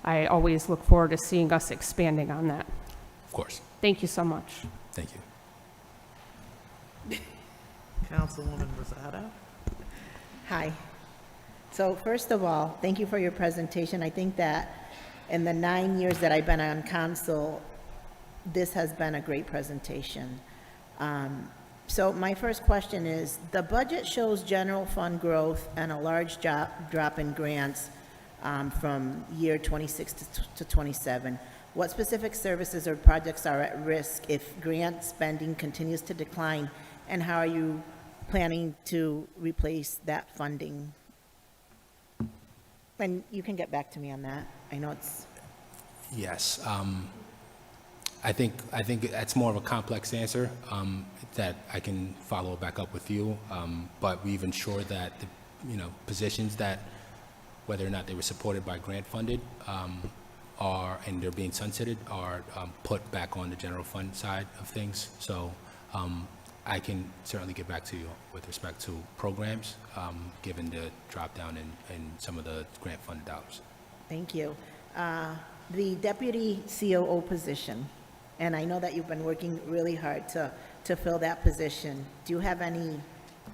I always look forward to seeing us expanding on that. Of course. Thank you so much. Thank you. Councilwoman Rosado. Hi. So first of all, thank you for your presentation. I think that in the 9 years that I've been on council, this has been a great presentation. So my first question is, the budget shows general fund growth and a large drop in grants from year 26 to 27. What specific services or projects are at risk if grant spending continues to decline, and how are you planning to replace that funding? And you can get back to me on that. I know it's, Yes. I think that's more of a complex answer that I can follow back up with you. But we've ensured that the positions that, whether or not they were supported by grant funded, and they're being sunsetted, are put back on the general fund side of things. So I can certainly get back to you with respect to programs, given the drop down in some of the grant funded dollars. thank you. The deputy COO position, and I know that you've been working really hard to fill that position. Do you have any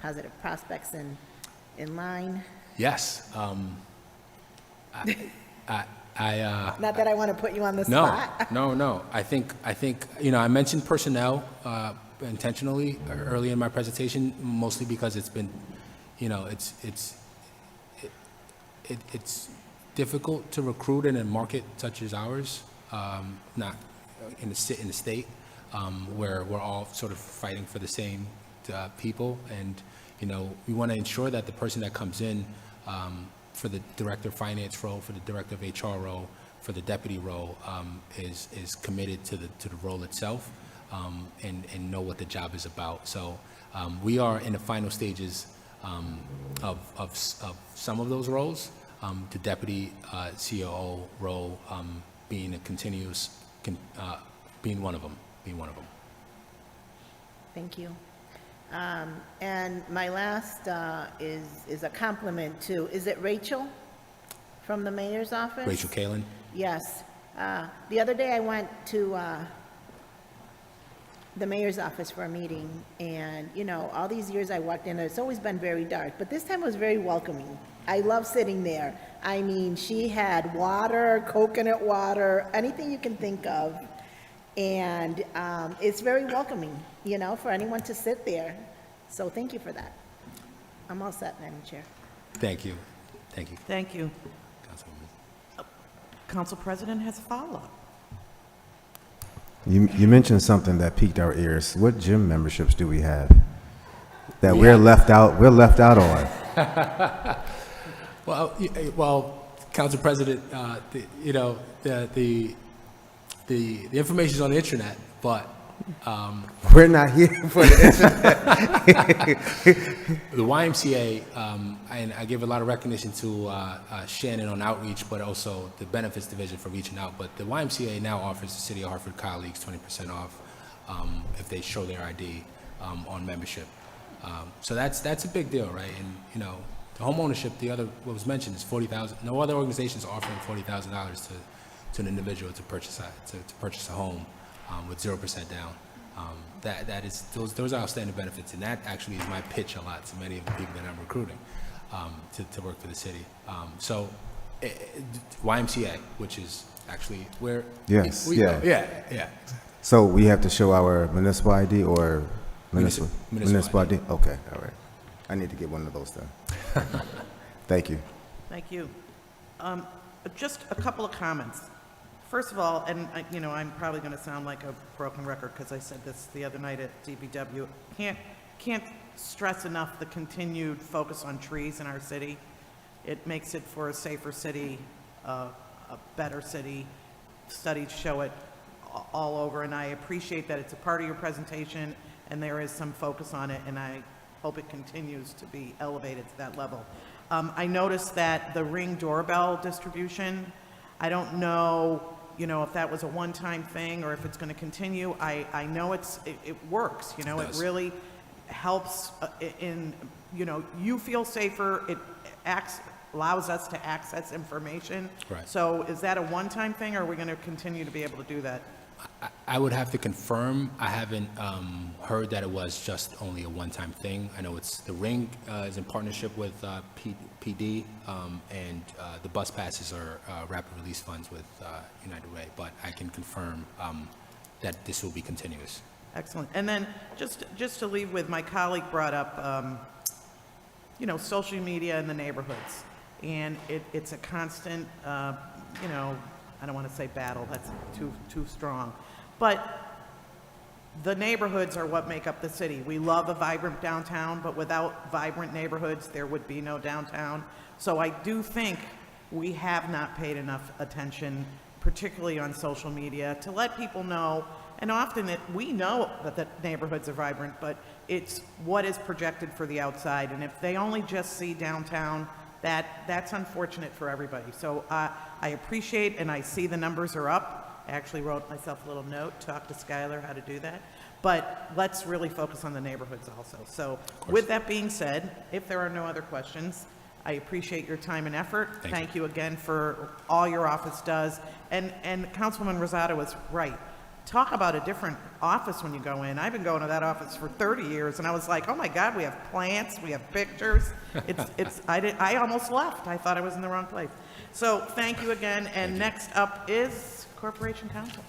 positive prospects in line? Yes. I Not that I want to put you on the No, spot. no. I think, I mentioned personnel intentionally early in my presentation, mostly because it's been, it's difficult to recruit in a market such as ours, not in the state, where we're all sort of fighting for the same people. And, we want to ensure that the person that comes in for the director of finance role, for the director of HR role, for the deputy role, is committed to the role itself, and know what the job is about. So we are in the final stages of some of those roles. The deputy COO role being a continuous, being one of them. Thank you. And my last is a compliment to, is it Rachel from the mayor's office? Rachel Kalin? Yes. The other day I went to the mayor's office for a meeting, and, all these years I walked in, it's always been very dark, but this time it was very welcoming. I love sitting there. I mean, she had water, coconut water, anything you can think of. And it's very welcoming, for anyone to sit there. So thank you for that. I'm all set, Madam Chair. Thank you. Thank you. Councilwoman. Council President has a follow-up. You mentioned something that piqued our ears. What gym memberships do we have that we're left out on? Well, Council President, the information is on the internet, but We're not here for the the YMCA, and I give a lot of recognition to Shannon on outreach, but also the benefits division for reaching out. But the YMCA now offers the City of Hartford colleagues 20% off if they show their ID on membership. So that's a big deal, right? And the home ownership, what was mentioned is $40,000. No other organization is offering $40,000 to an individual to purchase a home with 0% down. Those are outstanding benefits, and that actually is my pitch a lot to many of the people that I'm recruiting to work for the city. So YMCA, which is actually where Yes, we yeah. go. Yeah. So we have to show our municipal ID or Municipal ID? Okay, all right. I need to get one of those then. Thank you. Thank you. Just a couple of comments. First of all, and I'm probably going to sound like a broken record because I said this the other night at DBW. Can't stress enough the continued focus on trees in our city. It makes it for a safer city, a better city. Studies show it all over, and I appreciate that it's a part of your presentation and there is some focus on it, and I hope it continues to be elevated to that level. I noticed that the Ring doorbell distribution, I don't know, if that was a one-time thing or if it's going to continue. I know it works, it really helps in, you feel safer, it allows us to access information. Right. So is that a one-time thing, or are we going to continue to be able to do that? I would have to confirm. I haven't heard that it was just only a one-time thing. I know the Ring is in partnership with PD, and the bus passes are rapid release funds with United Way, but I can confirm that this will be continuous. Excellent. And then just to leave with, my colleague brought up, social media in the neighborhoods, and it's a constant, I don't want to say battle, that's too strong, but the neighborhoods are what make up the city. We love a vibrant downtown, but without vibrant neighborhoods, there would be no downtown. So I do think we have not paid enough attention, particularly on social media, to let people know. And often we know that the neighborhoods are vibrant, but it's what is projected for the outside. And if they only just see downtown, that's unfortunate for everybody. So I appreciate, and I see the numbers are up. I actually wrote myself a little note, talk to Skylar how to do that. But let's really focus on the neighborhoods also. So with that being said, if there are no other questions, I appreciate your time and effort. Thank you again for all your office does. And Councilwoman Rosado was right. Talk about a different office when you go in. I've been going to that office for 30 years, and I was like, oh my God, we have plants, we have pictures. I almost left. I thought I was in the wrong place. So thank you again. And next up is Corporation Counsel.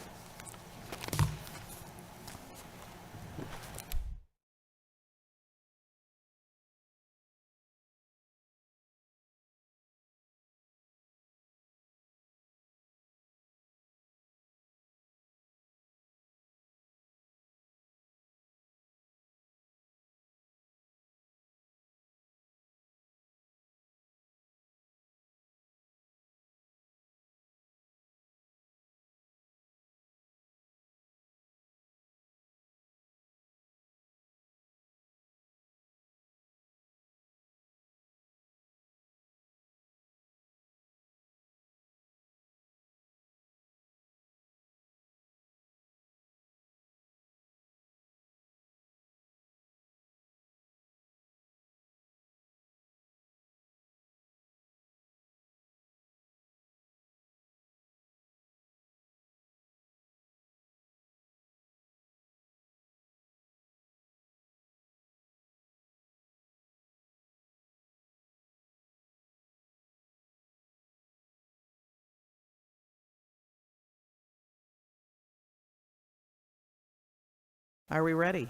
Are we ready?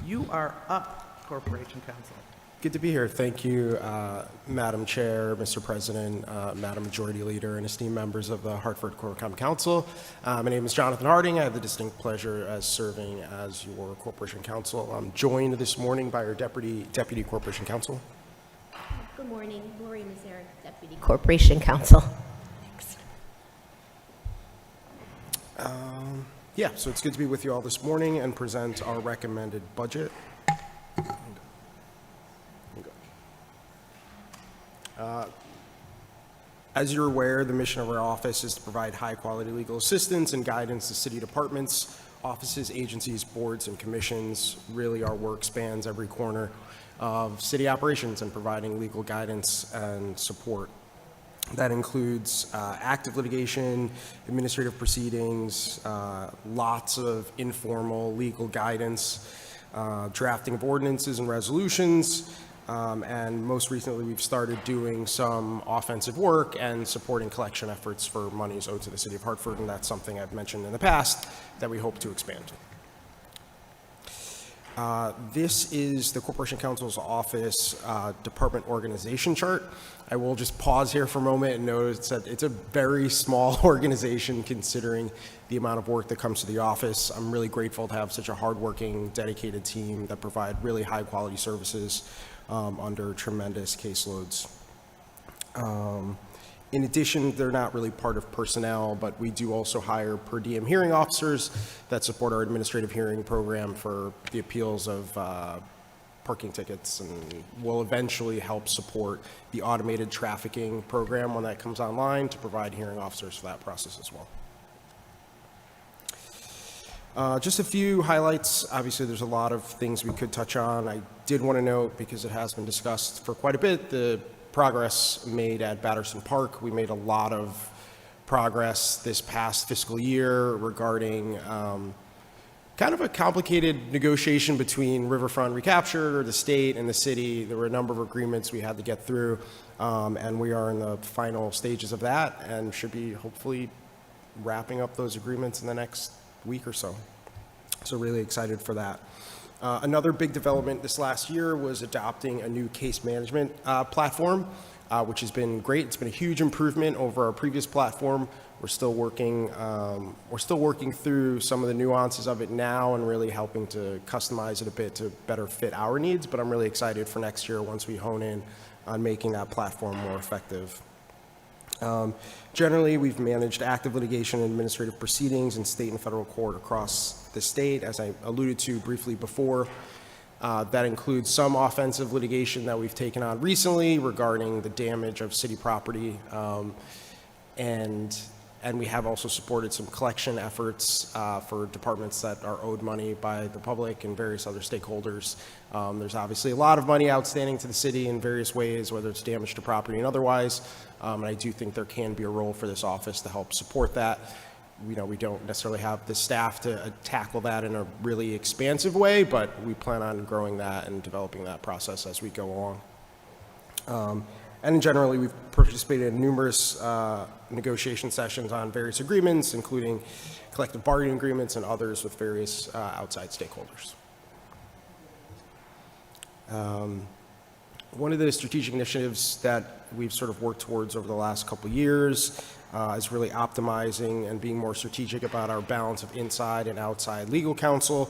You are up, Corporation Counsel. Good to be here. Thank you, Madam Chair, Mr. President, Madam Majority Leader, and esteemed members of the Hartford Common Council. My name is Jonathan Harding. I have the distinct pleasure as serving as your Corporation Counsel. I'm joined this morning by our Deputy Corporation Counsel. Good morning, Lori Mazzara, Deputy Corporation Counsel. Yeah, so it's good to be with you all this morning and present our recommended budget. As you're aware, the mission of our office is to provide high-quality legal assistance and guidance to city departments, offices, agencies, boards, and commissions. Really, our work spans every corner of city operations and providing legal guidance and support. That includes active litigation, administrative proceedings, lots of informal legal guidance, drafting of ordinances and resolutions, and most recently we've started doing some offensive work and supporting collection efforts for monies owed to the City of Hartford, and that's something I've mentioned in the past that we hope to expand. This is the Corporation Counsel's Office Department Organization Chart. I will just pause here for a moment and notice that it's a very small organization considering the amount of work that comes to the office. I'm really grateful to have such a hardworking, dedicated team that provide really high-quality services under tremendous caseloads. In addition, they're not really part of personnel, but we do also hire per diem hearing officers that support our administrative hearing program for the appeals of parking tickets, and will eventually help support the automated trafficking program when that comes online to provide hearing officers for that process as well. Just a few highlights. Obviously, there's a lot of things we could touch on. I did want to note, because it has been discussed for quite a bit, the progress made at Batterson Park. We made a lot of progress this past fiscal year regarding kind of a complicated negotiation between Riverfront Recapture, the state, and the city. There were a number of agreements we had to get through, and we are in the final stages of that and should be hopefully wrapping up those agreements in the next week or so. So really excited for that. Another big development this last year was adopting a new case management platform, which has been great. It's been a huge improvement over our previous platform. We're still working through some of the nuances of it now and really helping to customize it a bit to better fit our needs, but I'm really excited for next year once we hone in on making that platform more effective. Generally, we've managed active litigation and administrative proceedings in state and federal court across the state, as I alluded to briefly before. That includes some offensive litigation that we've taken on recently regarding the damage of city property, and we have also supported some collection efforts for departments that are owed money by the public and various other stakeholders. There's obviously a lot of money outstanding to the city in various ways, whether it's damage to property and otherwise, and I do think there can be a role for this office to help support that. We don't necessarily have the staff to tackle that in a really expansive way, but we plan on growing that and developing that process as we go along. And generally, we've participated in numerous negotiation sessions on various agreements, including collective bargaining agreements and others with various outside stakeholders. One of the strategic initiatives that we've sort of worked towards over the last couple of years is really optimizing and being more strategic about our balance of inside and outside legal counsel.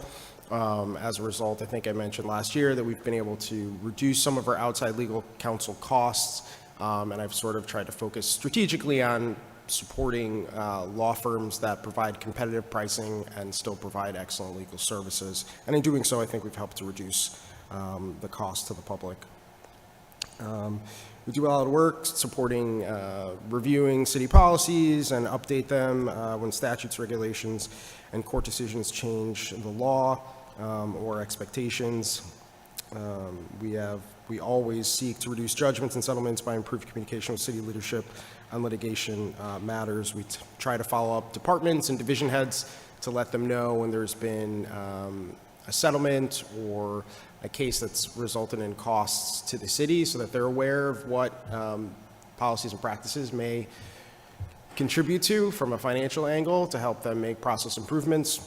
As a result, I think I mentioned last year that we've been able to reduce some of our outside legal counsel costs, and I've sort of tried to focus strategically on supporting law firms that provide competitive pricing and still provide excellent legal services. And in doing so, I think we've helped to reduce the cost to the public. We do a lot of work supporting reviewing city policies and update them when statutes, regulations, and court decisions change the law or expectations. We always seek to reduce judgments and settlements by improved communication with city leadership on litigation matters. We try to follow up departments and division heads to let them know when there's been a settlement or a case that's resulted in costs to the city so that they're aware of what policies and practices may contribute to from a financial angle to help them make process improvements.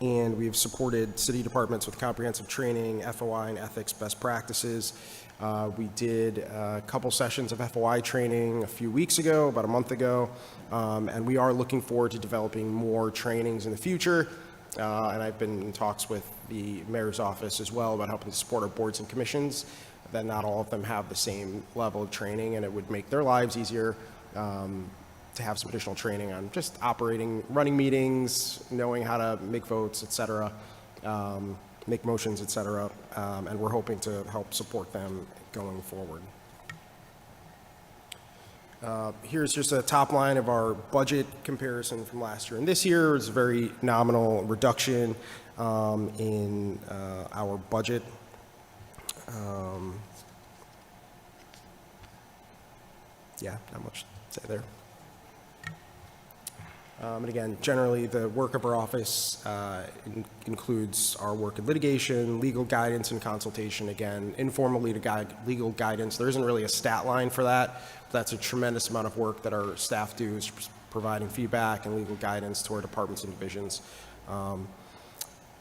And we've supported city departments with comprehensive training, FOI, and ethics best practices. We did a couple sessions of FOI training a few weeks ago, about a month ago, and we are looking forward to developing more trainings in the future. And I've been in talks with the mayor's office as well about helping to support our boards and commissions, that not all of them have the same level of training, and it would make their lives easier to have some additional training on just operating, running meetings, knowing how to make votes, et cetera, make motions, et cetera, and we're hoping to help support them going forward. Here's just a top line of our budget comparison from last year and this year. It's a very nominal reduction in our budget. Yeah, not much to say there. And again, generally, the work of our office includes our work in litigation, legal guidance, and consultation. Again, informal legal guidance. There isn't really a stat line for that. But that's a tremendous amount of work that our staff do, is providing feedback and legal guidance to our departments and divisions.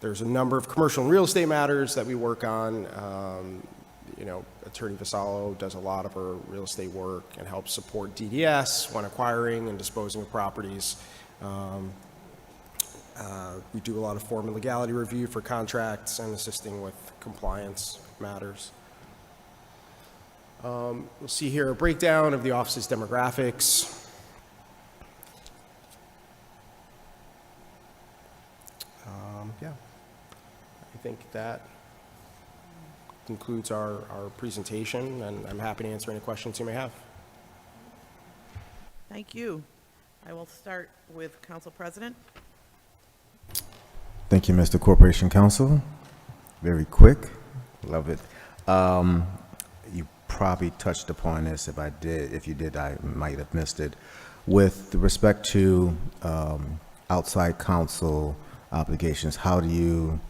There's a number of commercial and real estate matters that we work on. Attorney Vassallo does a lot of our real estate work and helps support DDS when acquiring and disposing of properties. We do a lot of form and legality review for contracts and assisting with compliance matters. We'll see here a breakdown of the office's demographics. Yeah, I think that concludes our presentation, and I'm happy to answer any questions you may have. Thank you. I will start with Council President. Thank you, Mr. Corporation Counsel. Very quick. Love it. You probably touched upon this. If you did, I might have missed it. With respect to outside counsel obligations, how do you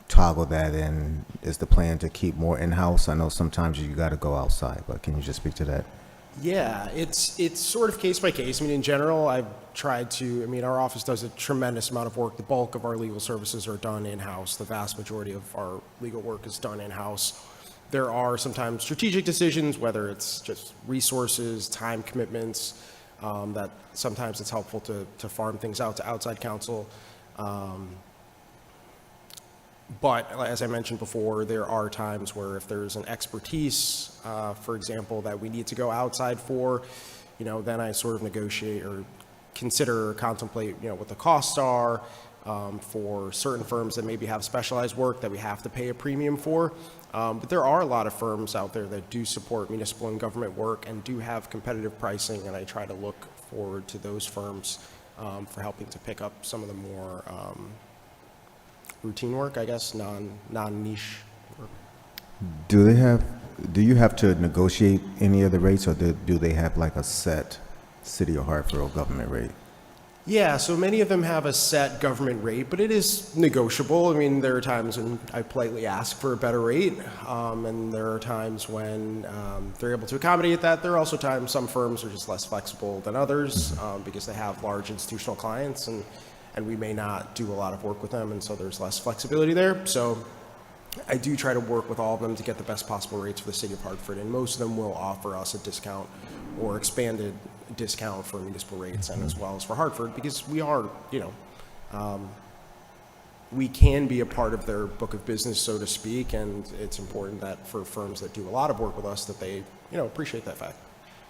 toggle that in? Is the plan to keep more in-house? I know sometimes you got to go outside, but can you just speak to that? Yeah, it's sort of case by case. In general, I've tried to, our office does a tremendous amount of work. The bulk of our legal services are done in-house. The vast majority of our legal work is done in-house. There are sometimes strategic decisions, whether it's just resources, time commitments, that sometimes it's helpful to farm things out to outside counsel. But as I mentioned before, there are times where if there's an expertise, for example, that we need to go outside for, then I sort of negotiate or consider or contemplate, what the costs are for certain firms that maybe have specialized work that we have to pay a premium for. But there are a lot of firms out there that do support municipal and government work and do have competitive pricing, and I try to look forward to those firms for helping to pick up some of the more routine work, I guess, non-niche work. Do you have to negotiate any of the rates, or do they have like a set city of Hartford or government rate? Yeah, so many of them have a set government rate, but it is negotiable. I mean, there are times when I politely ask for a better rate, and there are times when they're able to accommodate that. There are also times some firms are just less flexible than others because they have large institutional clients, and we may not do a lot of work with them, and so there's less flexibility there. So I do try to work with all of them to get the best possible rates for the city of Hartford, and most of them will offer us a discount or expanded discount for municipal rates and as well as for Hartford, because we are, we can be a part of their book of business, so to speak, and it's important that for firms that do a lot of work with us that they, appreciate that fact.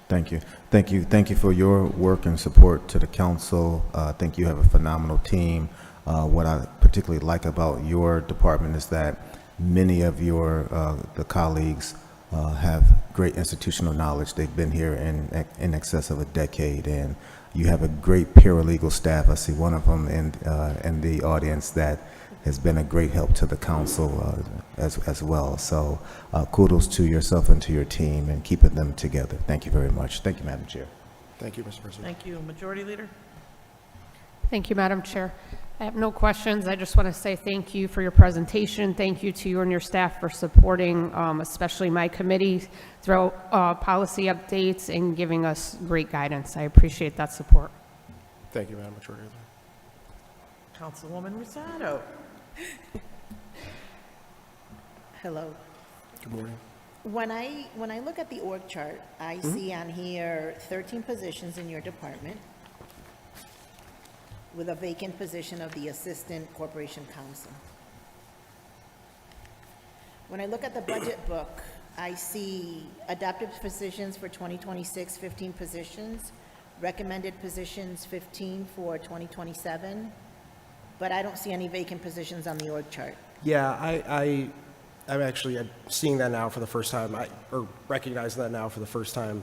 Thank you. Thank you. Thank you for your work and support to the council. I think you have a phenomenal team. What I particularly like about your department is that many of the colleagues have great institutional knowledge. They've been here in excess of a decade, and you have a great paralegal staff. I see one of them in the audience that has been a great help to the council as well. So kudos to yourself and to your team and keeping them together. Thank you very much. Thank you, Madam Chair. Thank you, Mr. President. Thank you. Majority Leader? Thank you, Madam Chair. I have no questions. I just want to say thank you for your presentation. Thank you to you and your staff for supporting, especially my committee, through policy updates and giving us great guidance. I appreciate that support. Thank you, Madam Majority Leader. Councilwoman Rosado. Hello. Good morning. When I look at the org chart, I see on here 13 positions in your department with a vacant position of the Assistant Corporation Counsel. When I look at the budget book, I see adopted positions for 2026, 15 positions, recommended positions, 15 for 2027, but I don't see any vacant positions on the org chart. Yeah, I'm actually seeing that now for the first time, or recognizing that now for the first time.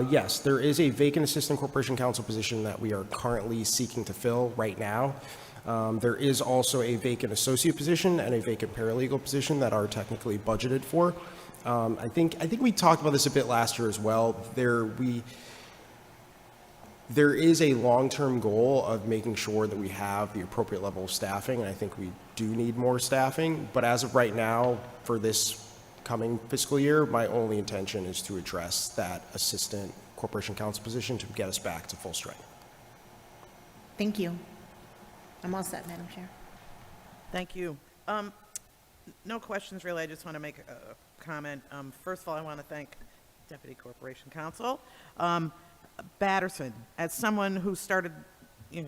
Yes, there is a vacant Assistant Corporation Counsel position that we are currently seeking to fill right now. There is also a vacant associate position and a vacant paralegal position that are technically budgeted for. I think we talked about this a bit last year as well. There is a long-term goal of making sure that we have the appropriate level of staffing, and I think we do need more staffing. But as of right now, for this coming fiscal year, my only intention is to address that Assistant Corporation Counsel position to get us back to full strength. Thank you. I'm all set, Madam Chair. Thank you. No questions, really. I just want to make a comment. First of all, I want to thank Deputy Corporation Counsel. Batterson, as someone who started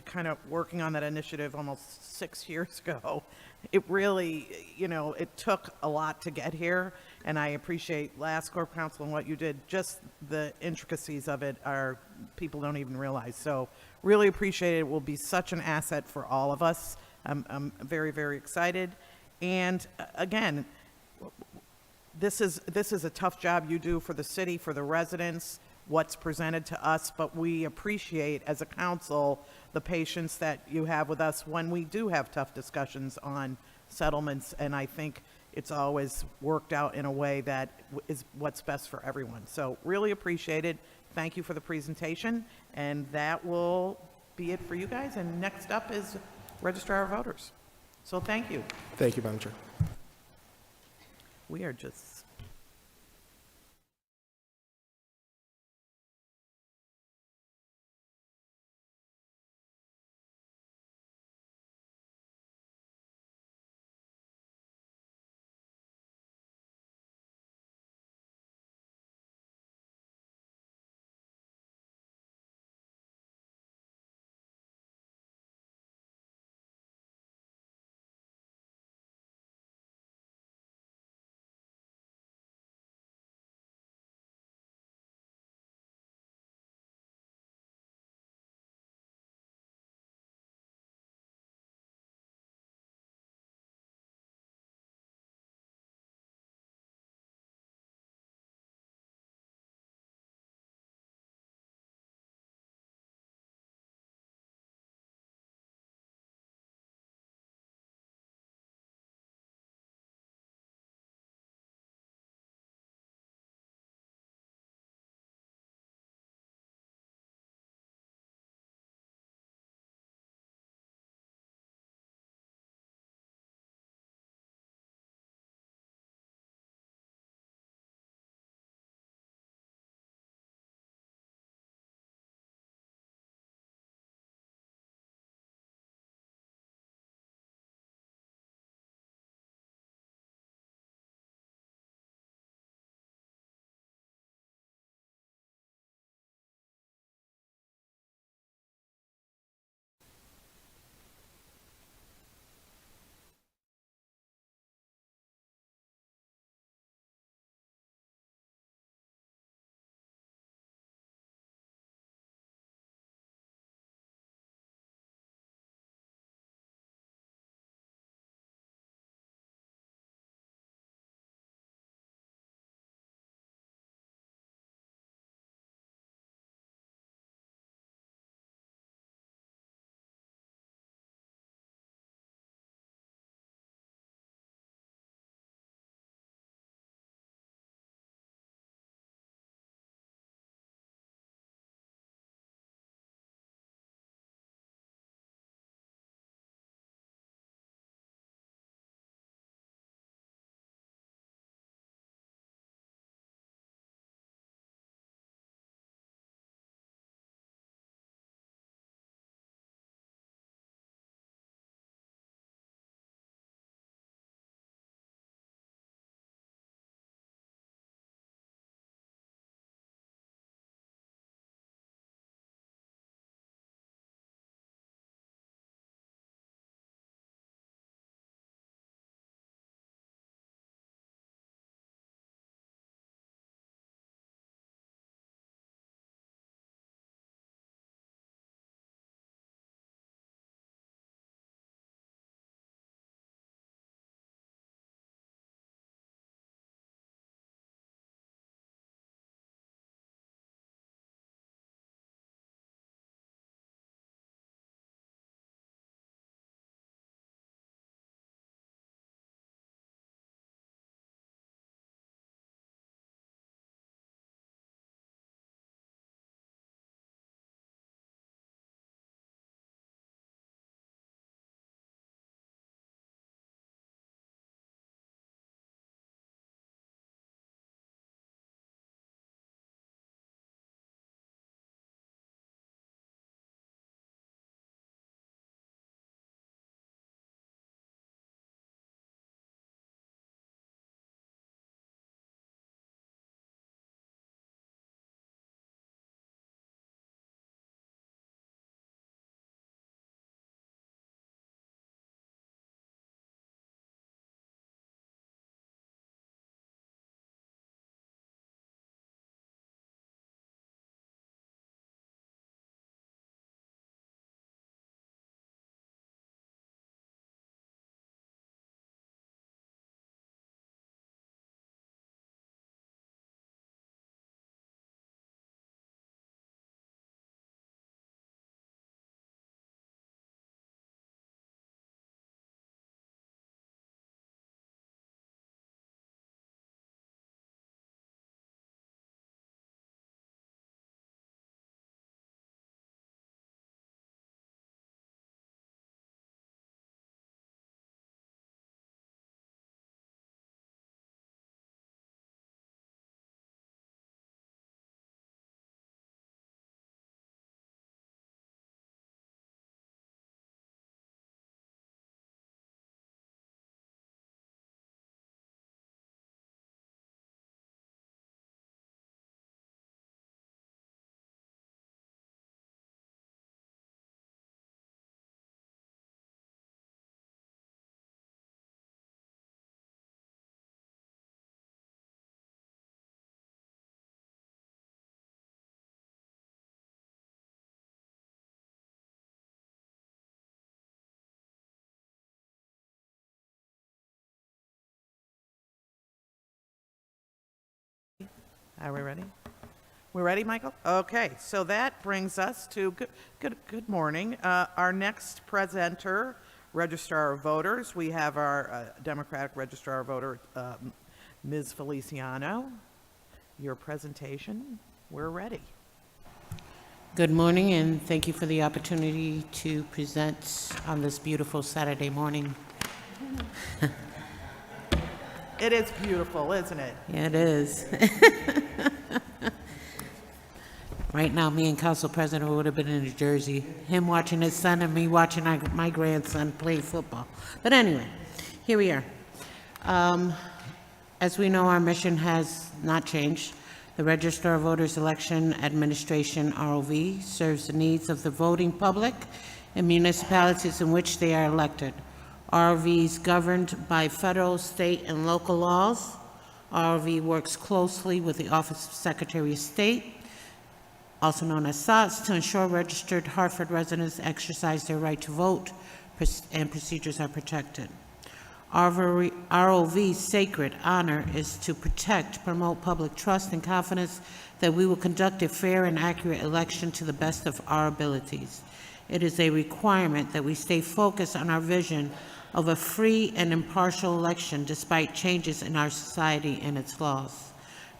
kind of working on that initiative almost 6 years ago, it really, it took a lot to get here, and I appreciate last Corp Counsel and what you did. Just the intricacies of it are people don't even realize. So really appreciate it. It will be such an asset for all of us. I'm very, very excited. And again, this is a tough job you do for the city, for the residents, what's presented to us, but we appreciate as a council the patience that you have with us when we do have tough discussions on settlements, and I think it's always worked out in a way that is what's best for everyone. So really appreciate it. Thank you for the presentation, and that will be it for you guys. And next up is Registrar of Voters. So thank you. Thank you, Madam Chair. We are just Are we ready? We're ready, Michael? Okay, so that brings us to, good morning. Our next presenter, Registrar of Voters. We have our Democratic Registrar of Voter, Ms. Feliciano. Your presentation, we're ready. Good morning, and thank you for the opportunity to present on this beautiful Saturday morning. It is beautiful, isn't it? Yeah, it is. Right now, me and Council President would have been in New Jersey, him watching his son and me watching my grandson play football. But anyway, here we are. As we know, our mission has not changed. The Registrar of Voters Election Administration, ROV, serves the needs of the voting public in municipalities in which they are elected. ROV is governed by federal, state, and local laws. ROV works closely with the Office of Secretary of State, also known as SOTS, to ensure registered Hartford residents exercise their right to vote and procedures are protected. ROV's sacred honor is to protect, promote public trust and confidence that we will conduct a fair and accurate election to the best of our abilities. It is a requirement that we stay focused on our vision of a free and impartial election despite changes in our society and its laws.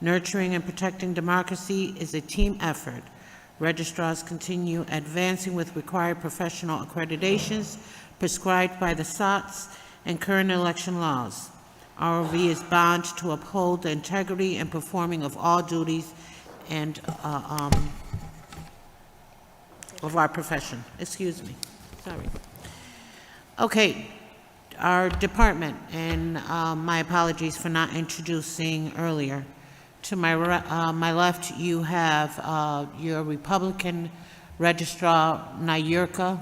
Nurturing and protecting democracy is a team effort. Registrars continue advancing with required professional accreditations prescribed by the SOTS and current election laws. ROV is bound to uphold the integrity and performing of all duties and of our profession. Excuse me. Sorry. Okay. Our department, and my apologies for not introducing earlier. To my left, you have your Republican Registrar, Nayurka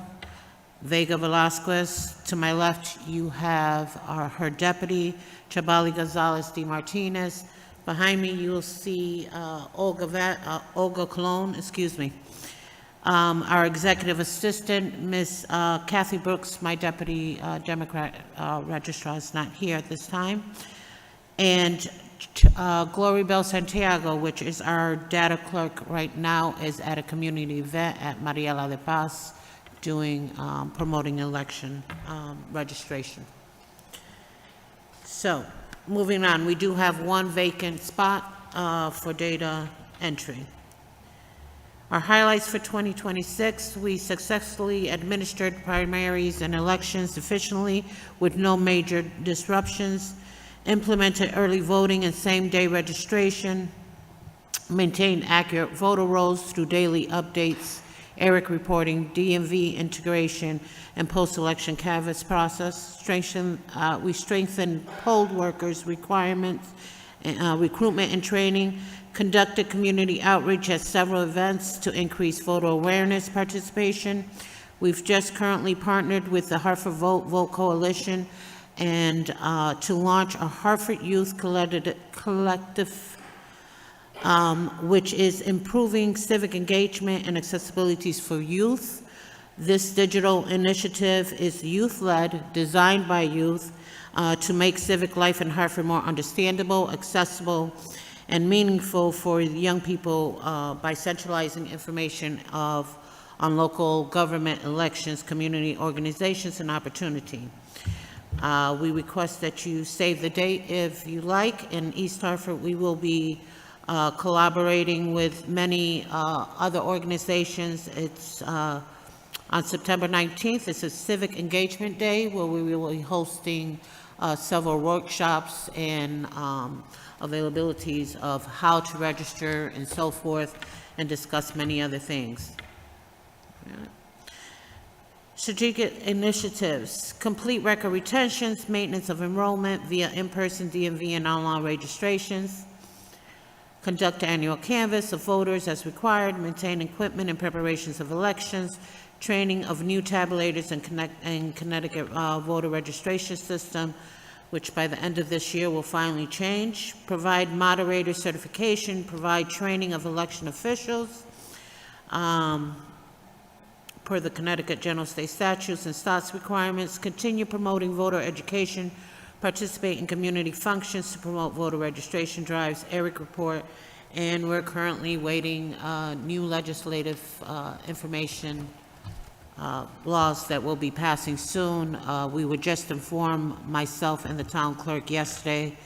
Vega Velasquez. To my left, you have her deputy, Chabali Gonzalez de Martinez. Behind me, you will see Olga Colon, excuse me. Our executive assistant, Ms. Kathy Brooks, my deputy Democrat registrar, is not here at this time. And Glory Bell Santiago, which is our data clerk right now, is at a community event at Mariela de Paz doing promoting election registration. So, moving on, we do have one vacant spot for data entry. Our highlights for 2026, we successfully administered primaries and elections efficiently with no major disruptions, implemented early voting and same-day registration, maintained accurate voter rolls through daily updates, ERIC reporting, DMV integration, and post-election canvass process. We strengthened poll workers' requirements, recruitment and training, conducted community outreach at several events to increase voter awareness participation. We've just currently partnered with the Hartford Vote Coalition and to launch a Hartford Youth Collective, which is improving civic engagement and accessibilities for youth. This digital initiative is youth-led, designed by youth, to make civic life in Hartford more understandable, accessible, and meaningful for young people by centralizing information on local government elections, community organizations, and opportunity. We request that you save the date if you like. In East Hartford, we will be collaborating with many other organizations. It's on September 19th. It's a Civic Engagement Day where we will be hosting several workshops and availabilities of how to register and so forth, and discuss many other things. Strategic initiatives, complete record retentions, maintenance of enrollment via in-person DMV and online registrations, conduct annual canvass of voters as required, maintain equipment in preparations of elections, training of new tabulators and Connecticut voter registration system, which by the end of this year will finally change, provide moderator certification, provide training of election officials, per the Connecticut General State Statutes and SOTS requirements, continue promoting voter education, participate in community functions to promote voter registration drives, ERIC report, and we're currently waiting new legislative information laws that will be passing soon. We were just informed, myself and the town clerk yesterday,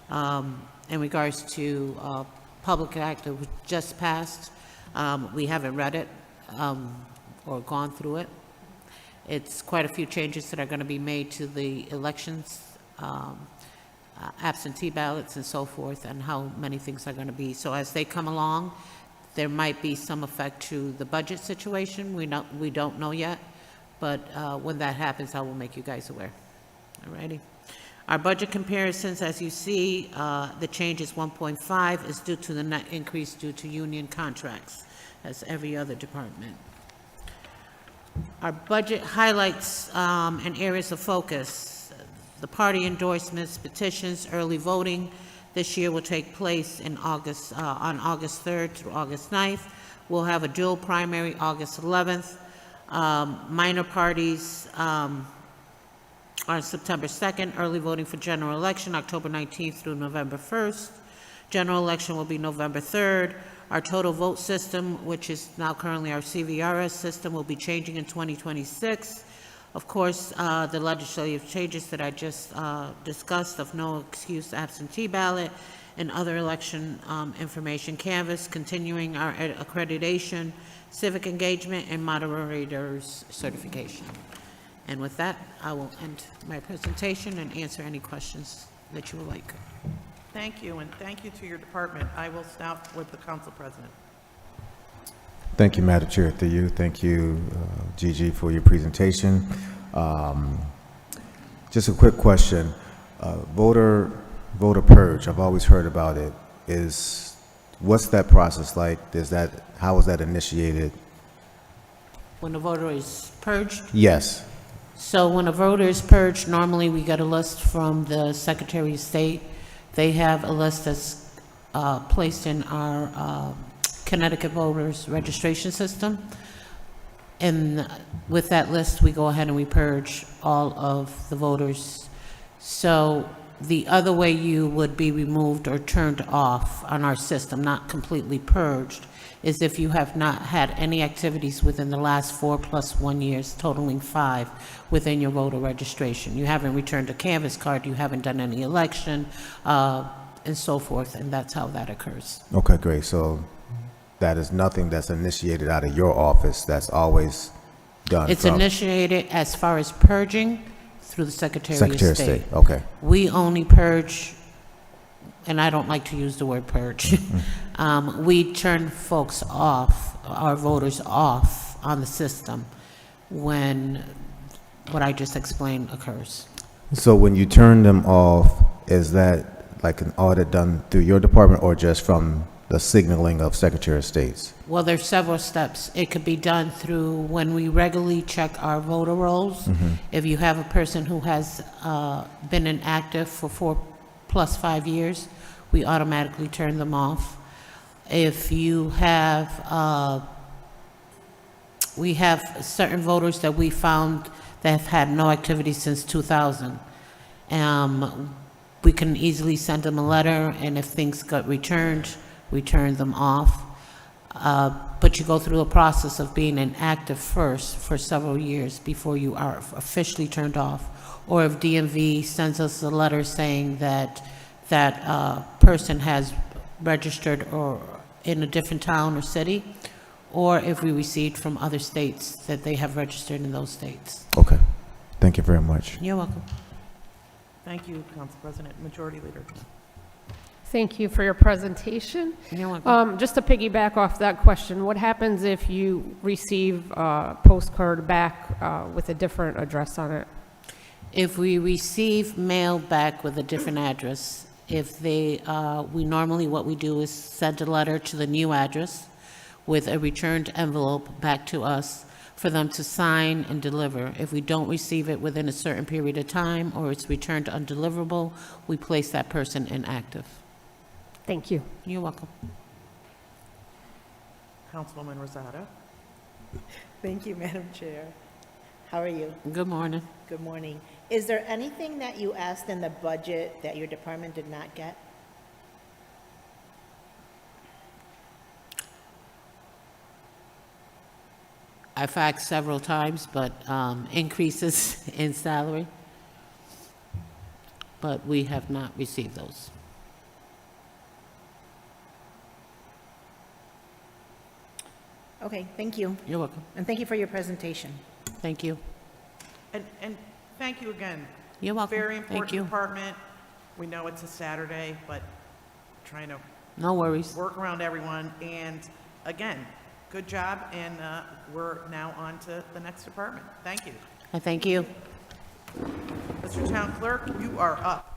in regards to Public Act that was just passed. We haven't read it or gone through it. It's quite a few changes that are going to be made to the elections, absentee ballots and so forth, and how many things are going to be. So as they come along, there might be some effect to the budget situation. We don't know yet, but when that happens, I will make you guys aware. All righty. Our budget comparisons, as you see, the change is 1.5 is due to the net increase due to union contracts, as every other department. Our budget highlights and areas of focus. The party endorsements, petitions, early voting this year will take place in August, on August 3rd through August 9th. We'll have a dual primary August 11th. Minor parties on September 2nd. Early voting for general election, October 19th through November 1st. General election will be November 3rd. Our total vote system, which is now currently our CVRS system, will be changing in 2026. Of course, the legislative changes that I just discussed of no excuse absentee ballot and other election information canvas, continuing our accreditation, civic engagement, and moderators certification. And with that, I will end my presentation and answer any questions that you would like. Thank you, and thank you to your department. I will start with the council president. Thank you, Madam Chair, through you. Thank you, Gigi, for your presentation. Just a quick question. Voter purge, I've always heard about it. What's that process like? How is that initiated? When a voter is purged? Yes. So when a voter is purged, normally we get a list from the Secretary of State. They have a list that's placed in our Connecticut voters registration system. And with that list, we go ahead and we purge all of the voters. So the other way you would be removed or turned off on our system, not completely purged, is if you have not had any activities within the last 4+1 years, totaling 5, within your voter registration. You haven't returned a canvas card, you haven't done any election, and so forth, and that's how that occurs. Okay, great. So that is nothing that's initiated out of your office. That's always done. It's initiated as far as purging through the Secretary of State. Okay. We only purge, and I don't like to use the word purge. We turn folks off, our voters off on the system when what I just explained occurs. So when you turn them off, is that like an audit done through your department or just from the signaling of Secretary of State's? Well, there's several steps. It could be done through when we regularly check our voter rolls. If you have a person who has been inactive for 4+5 years, we automatically turn them off. If you have, we have certain voters that we found that have had no activity since 2000. We can easily send them a letter, and if things got returned, we turn them off. But you go through a process of being inactive first for several years before you are officially turned off. Or if DMV sends us a letter saying that that person has registered or in a different town or city, or if we received from other states that they have registered in those states. Okay. Thank you very much. You're welcome. Thank you, Council President. Majority Leader. Thank you for your presentation. You're welcome. Just to piggyback off that question, what happens if you receive a postcard back with a different address on it? If we receive mail back with a different address, if they, we normally, what we do is send a letter to the new address with a returned envelope back to us for them to sign and deliver. If we don't receive it within a certain period of time or it's returned undeliverable, we place that person inactive. Thank you. You're welcome. Councilwoman Rosado. Thank you, Madam Chair. How are you? Good morning. Good morning. Is there anything that you asked in the budget that your department did not get? I've asked several times, but increases in salary, but we have not received those. Okay, thank you. You're welcome. And thank you for your presentation. Thank you. And thank you again. You're welcome. Very Thank important you. department. We know it's a Saturday, but trying to No worries. work around everyone. And again, good job, and we're now on to the next department. Thank you. I thank you. Mr. Town Clerk, you are up.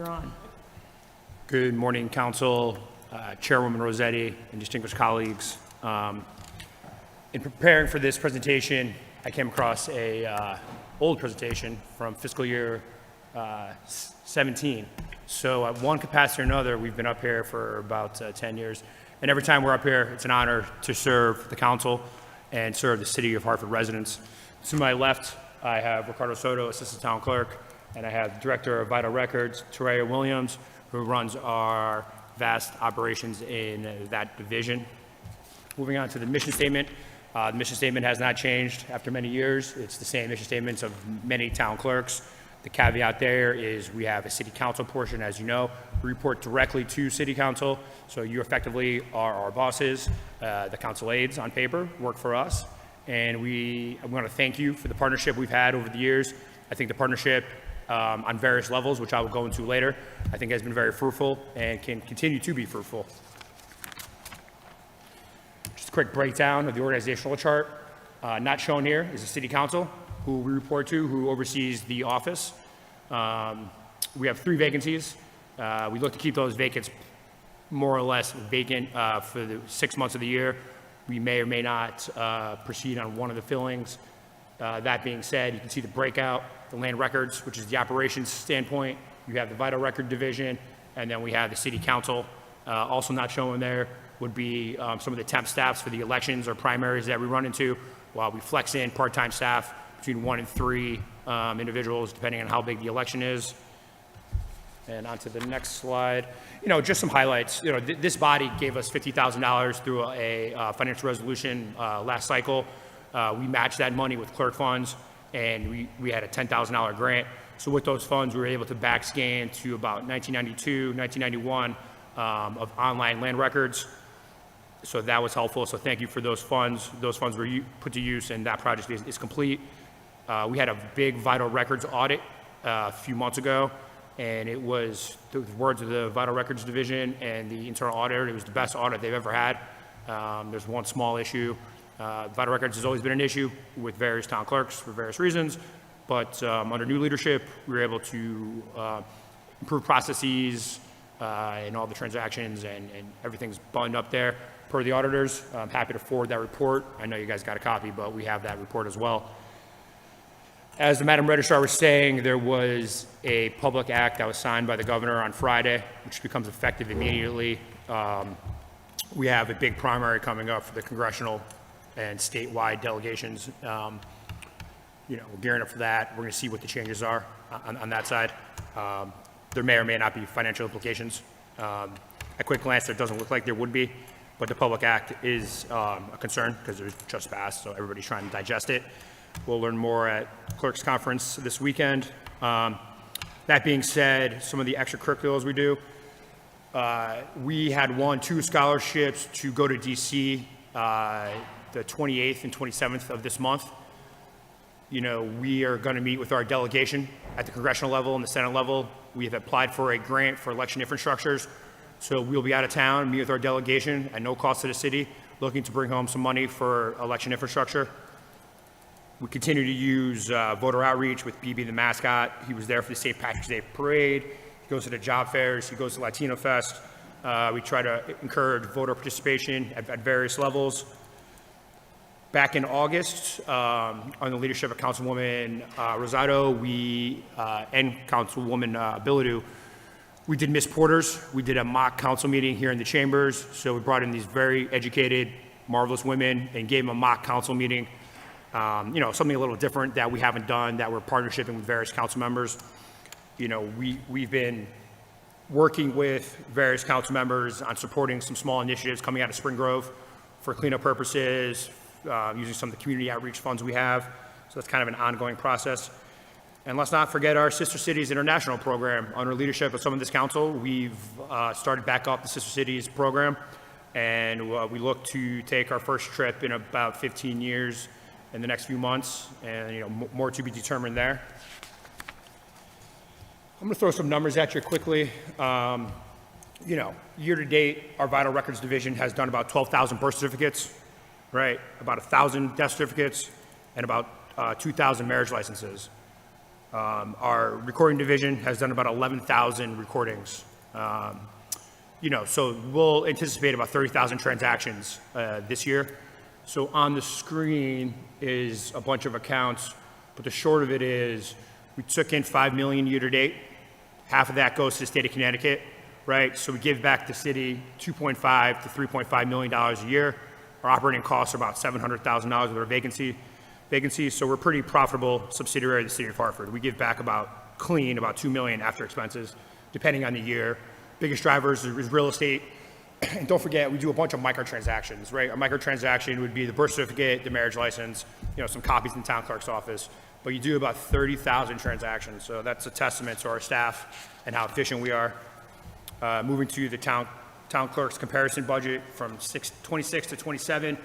You're on. Good morning, Council, Chairwoman Rossetti, and distinguished colleagues. In preparing for this presentation, I came across a old presentation from fiscal year 17. So at one capacity or another, we've been up here for about 10 years. And every time we're up here, it's an honor to serve the council and serve the city of Hartford residents. To my left, I have Ricardo Soto, Assistant Town Clerk, and I have Director of Vital Records, Teraya Williams, who runs our vast operations in that division. Moving on to the mission statement. The mission statement has not changed after many years. It's the same mission statements of many town clerks. The caveat there is we have a city council portion, as you know. We report directly to city council, so you effectively are our bosses. The council aides on paper work for us, and I want to thank you for the partnership we've had over the years. I think the partnership on various levels, which I will go into later, I think has been very fruitful and can continue to be fruitful. Just a quick breakdown of the organizational chart. Not shown here is the city council, who we report to, who oversees the office. We have 3 vacancies. We look to keep those vacants more or less vacant for the 6 months of the year. We may or may not proceed on one of the fillings. That being said, you can see the breakout, the land records, which is the operations standpoint. You have the vital record division, and then we have the city council. Also not shown there would be some of the temp staffs for the elections or primaries that we run into, while we flex in part-time staff between 1 and 3 individuals, depending on how big the election is. And on to the next slide. Just some highlights. This body gave us $50,000 through a financial resolution last cycle. We matched that money with clerk funds, and we had a $10,000 grant. So with those funds, we were able to backscan to about 1992, 1991 of online land records. So that was helpful. So thank you for those funds. Those funds were put to use, and that project is complete. We had a big vital records audit a few months ago, and it was, the words of the vital records division and the internal auditor, it was the best audit they've ever had. There's one small issue. Vital records has always been an issue with various town clerks for various reasons, but under new leadership, we were able to improve processes and all the transactions, and everything's buttoned up there per the auditors. I'm happy to forward that report. I know you guys got a copy, but we have that report as well. As the Madam Registrar was saying, there was a public act that was signed by the governor on Friday, which becomes effective immediately. We have a big primary coming up for the congressional and statewide delegations. We're gearing up for that. We're going to see what the changes are on that side. There may or may not be financial implications. At quick glance, it doesn't look like there would be, but the public act is a concern because it was just passed, so everybody's trying to digest it. We'll learn more at Clerk's Conference this weekend. That being said, some of the extracurriculars we do, we had won 2 scholarships to go to DC the 28th and 27th of this month. we are going to meet with our delegation at the congressional level and the Senate level. We have applied for a grant for election infrastructures. So we'll be out of town, meet with our delegation at no cost to the city, looking to bring home some money for election infrastructure. We continue to use voter outreach with BB the mascot. He was there for the St. Patrick's Day parade. He goes to the job fairs. He goes to Latino Fest. We try to encourage voter participation at various levels. Back in August, under the leadership of Councilwoman Rosado, and Councilwoman Bilodeau, we did Miss Porters. We did a mock council meeting here in the chambers. So we brought in these very educated, marvelous women and gave them a mock council meeting. Something a little different that we haven't done, that we're partnershiping with various council members. We've been working with various council members on supporting some small initiatives coming out of Spring Grove for cleanup purposes, using some of the community outreach funds we have. So that's kind of an ongoing process. And let's not forget our Sister Cities International program. Under leadership of some of this council, we've started back up the Sister Cities program, and we look to take our first trip in about 15 years in the next few months, and more to be determined there. I'm going to throw some numbers at you quickly. Year to date, our Vital Records Division has done about 12,000 birth certificates, right? About 1,000 death certificates, and about 2,000 marriage licenses. Our Recording Division has done about 11,000 recordings. So we'll anticipate about 30,000 transactions this year. So on the screen is a bunch of accounts, but the short of it is we took in $5 million year to date. Half of that goes to the state of Connecticut, right? So we give back the city $2.5 to $3.5 million a year. Our operating costs are about $700,000 with our vacancies. So we're a pretty profitable subsidiary of the city of Hartford. We give back about $2 million after expenses, depending on the year. Biggest drivers is real estate. And don't forget, we do a bunch of microtransactions, right? A microtransaction would be the birth certificate, the marriage license, some copies in the town clerk's office. But you do about 30,000 transactions. So that's a testament to our staff and how efficient we are. Moving to the town clerk's comparison budget from 26 to 27.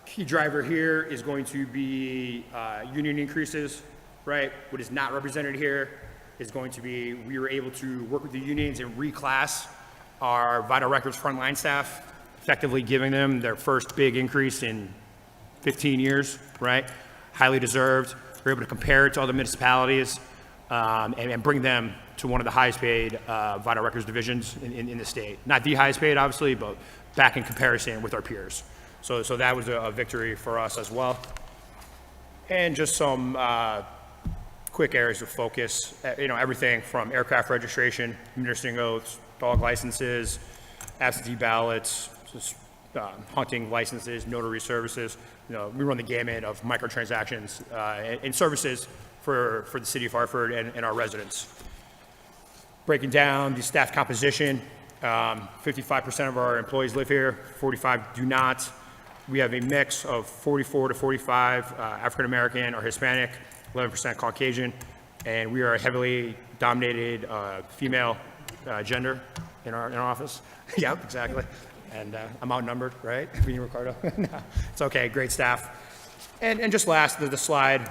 Key driver here is going to be union increases, right? What is not represented here is going to be, we were able to work with the unions and reclass our Vital Records frontline staff, effectively giving them their first big increase in 15 years, right? Highly deserved. We're able to compare it to other municipalities and bring them to one of the highest paid Vital Records divisions in the state. Not the highest paid, obviously, but back in comparison with our peers. So that was a victory for us as well. And just some quick areas of focus, everything from aircraft registration, administering oaths, dog licenses, absentee ballots, hunting licenses, notary services. We run the gamut of microtransactions and services for the city of Hartford and our residents. Breaking down the staff composition, 55% of our employees live here, 45 do not. We have a mix of 44 to 45 African American or Hispanic, 11% Caucasian, and we are a heavily dominated female gender in our office. Yep, exactly. And I'm outnumbered, right? Me and Ricardo. No, it's okay. Great staff. And just last, the slide.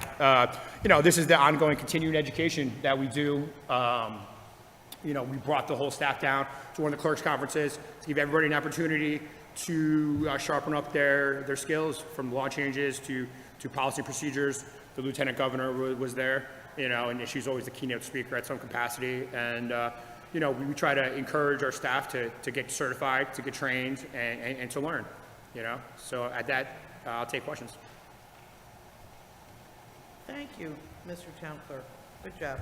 This is the ongoing continuing education that we do. We brought the whole staff down to one of the clerks' conferences to give everybody an opportunity to sharpen up their skills, from law changes to policy procedures. The lieutenant governor was there, and she's always the keynote speaker at some capacity. And we try to encourage our staff to get certified, to get trained, and to learn. So at that, I'll take questions. Thank you, Mr. Town Clerk. Good job.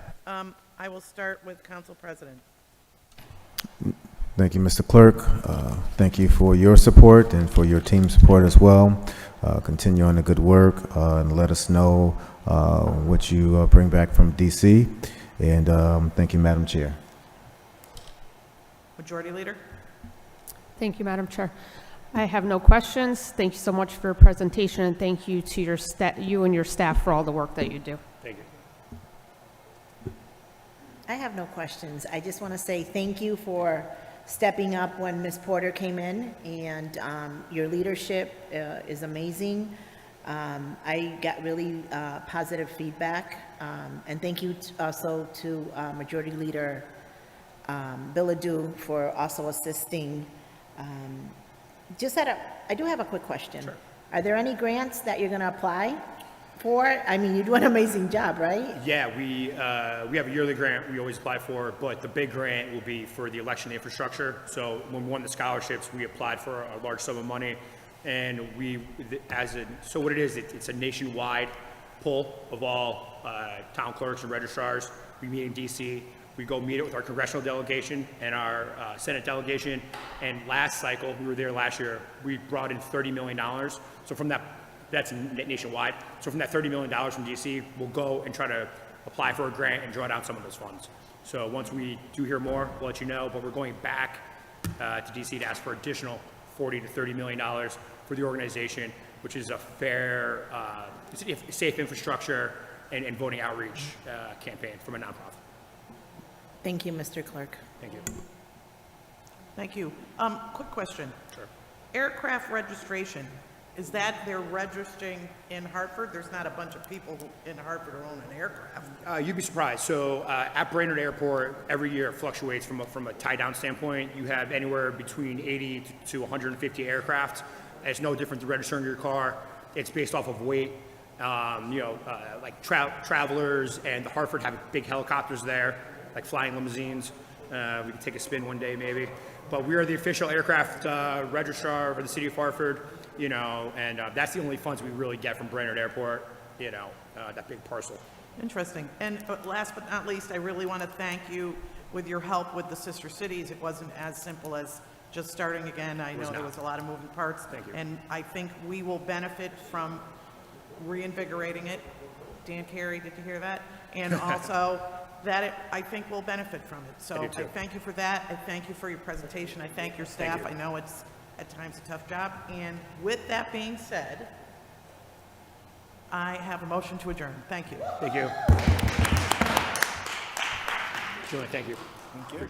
I will start with Council President. Thank you, Mr. Clerk. Thank you for your support and for your team's support as well. Continue on the good work and let us know what you bring back from DC. And thank you, Madam Chair. Majority Leader. Thank you, Madam Chair. I have no questions. Thank you so much for your presentation, and thank you to you and your staff for all the work that you do. Thank you. I have no questions. I just want to say thank you for stepping up when Ms. Porter came in, and your leadership is amazing. I got really positive feedback, and thank you also to Majority Leader Billadu for also assisting. I do have a quick question. Sure. Are there any grants that you're going to apply for? I mean, you do an amazing job, right? Yeah, we have a yearly grant we always apply for, but the big grant will be for the election infrastructure. So when we won the scholarships, we applied for a large sum of money, and so what it is, it's a nationwide poll of all town clerks and registrars. We meet in DC. We go meet it with our congressional delegation and our Senate delegation. And last cycle, we were there last year, we brought in $30 million. So from that's nationwide. So from that $30 million from DC, we'll go and try to apply for a grant and draw down some of those funds. So once we do hear more, we'll let you know, but we're going back to DC to ask for additional $40 to $30 million for the organization, which is a fair, safe infrastructure and voting outreach campaign from a nonprofit. Thank you, Mr. Clerk. Thank you. Thank you. Quick question. Sure. Aircraft registration, is that they're registering in Hartford? There's not a bunch of people in Hartford who own an aircraft. You'd be surprised. So at Brainerd Airport, every year it fluctuates from a tie-down standpoint. You have anywhere between 80 to 150 aircraft. It's no different to registering your car. It's based off of weight. Like travelers and the Hartford have big helicopters there, like flying limousines. We could take a spin one day maybe. But we are the official aircraft registrar for the city of Hartford, and that's the only funds we really get from Brainerd Airport, that big parcel. Interesting. And last but not least, I really want to thank you with your help with the sister cities. It wasn't as simple as just starting again. I know there was a lot of moving parts. Thank you. And I think we will benefit from reinvigorating it. Dan Carey, did you hear that? And also that I think we'll benefit from it. So I thank you for that. I thank you for your presentation. I thank your staff. I know it's at times a tough job. And with that being said, I have a motion to adjourn. Thank you. Thank you. Julie, thank you. Thank you.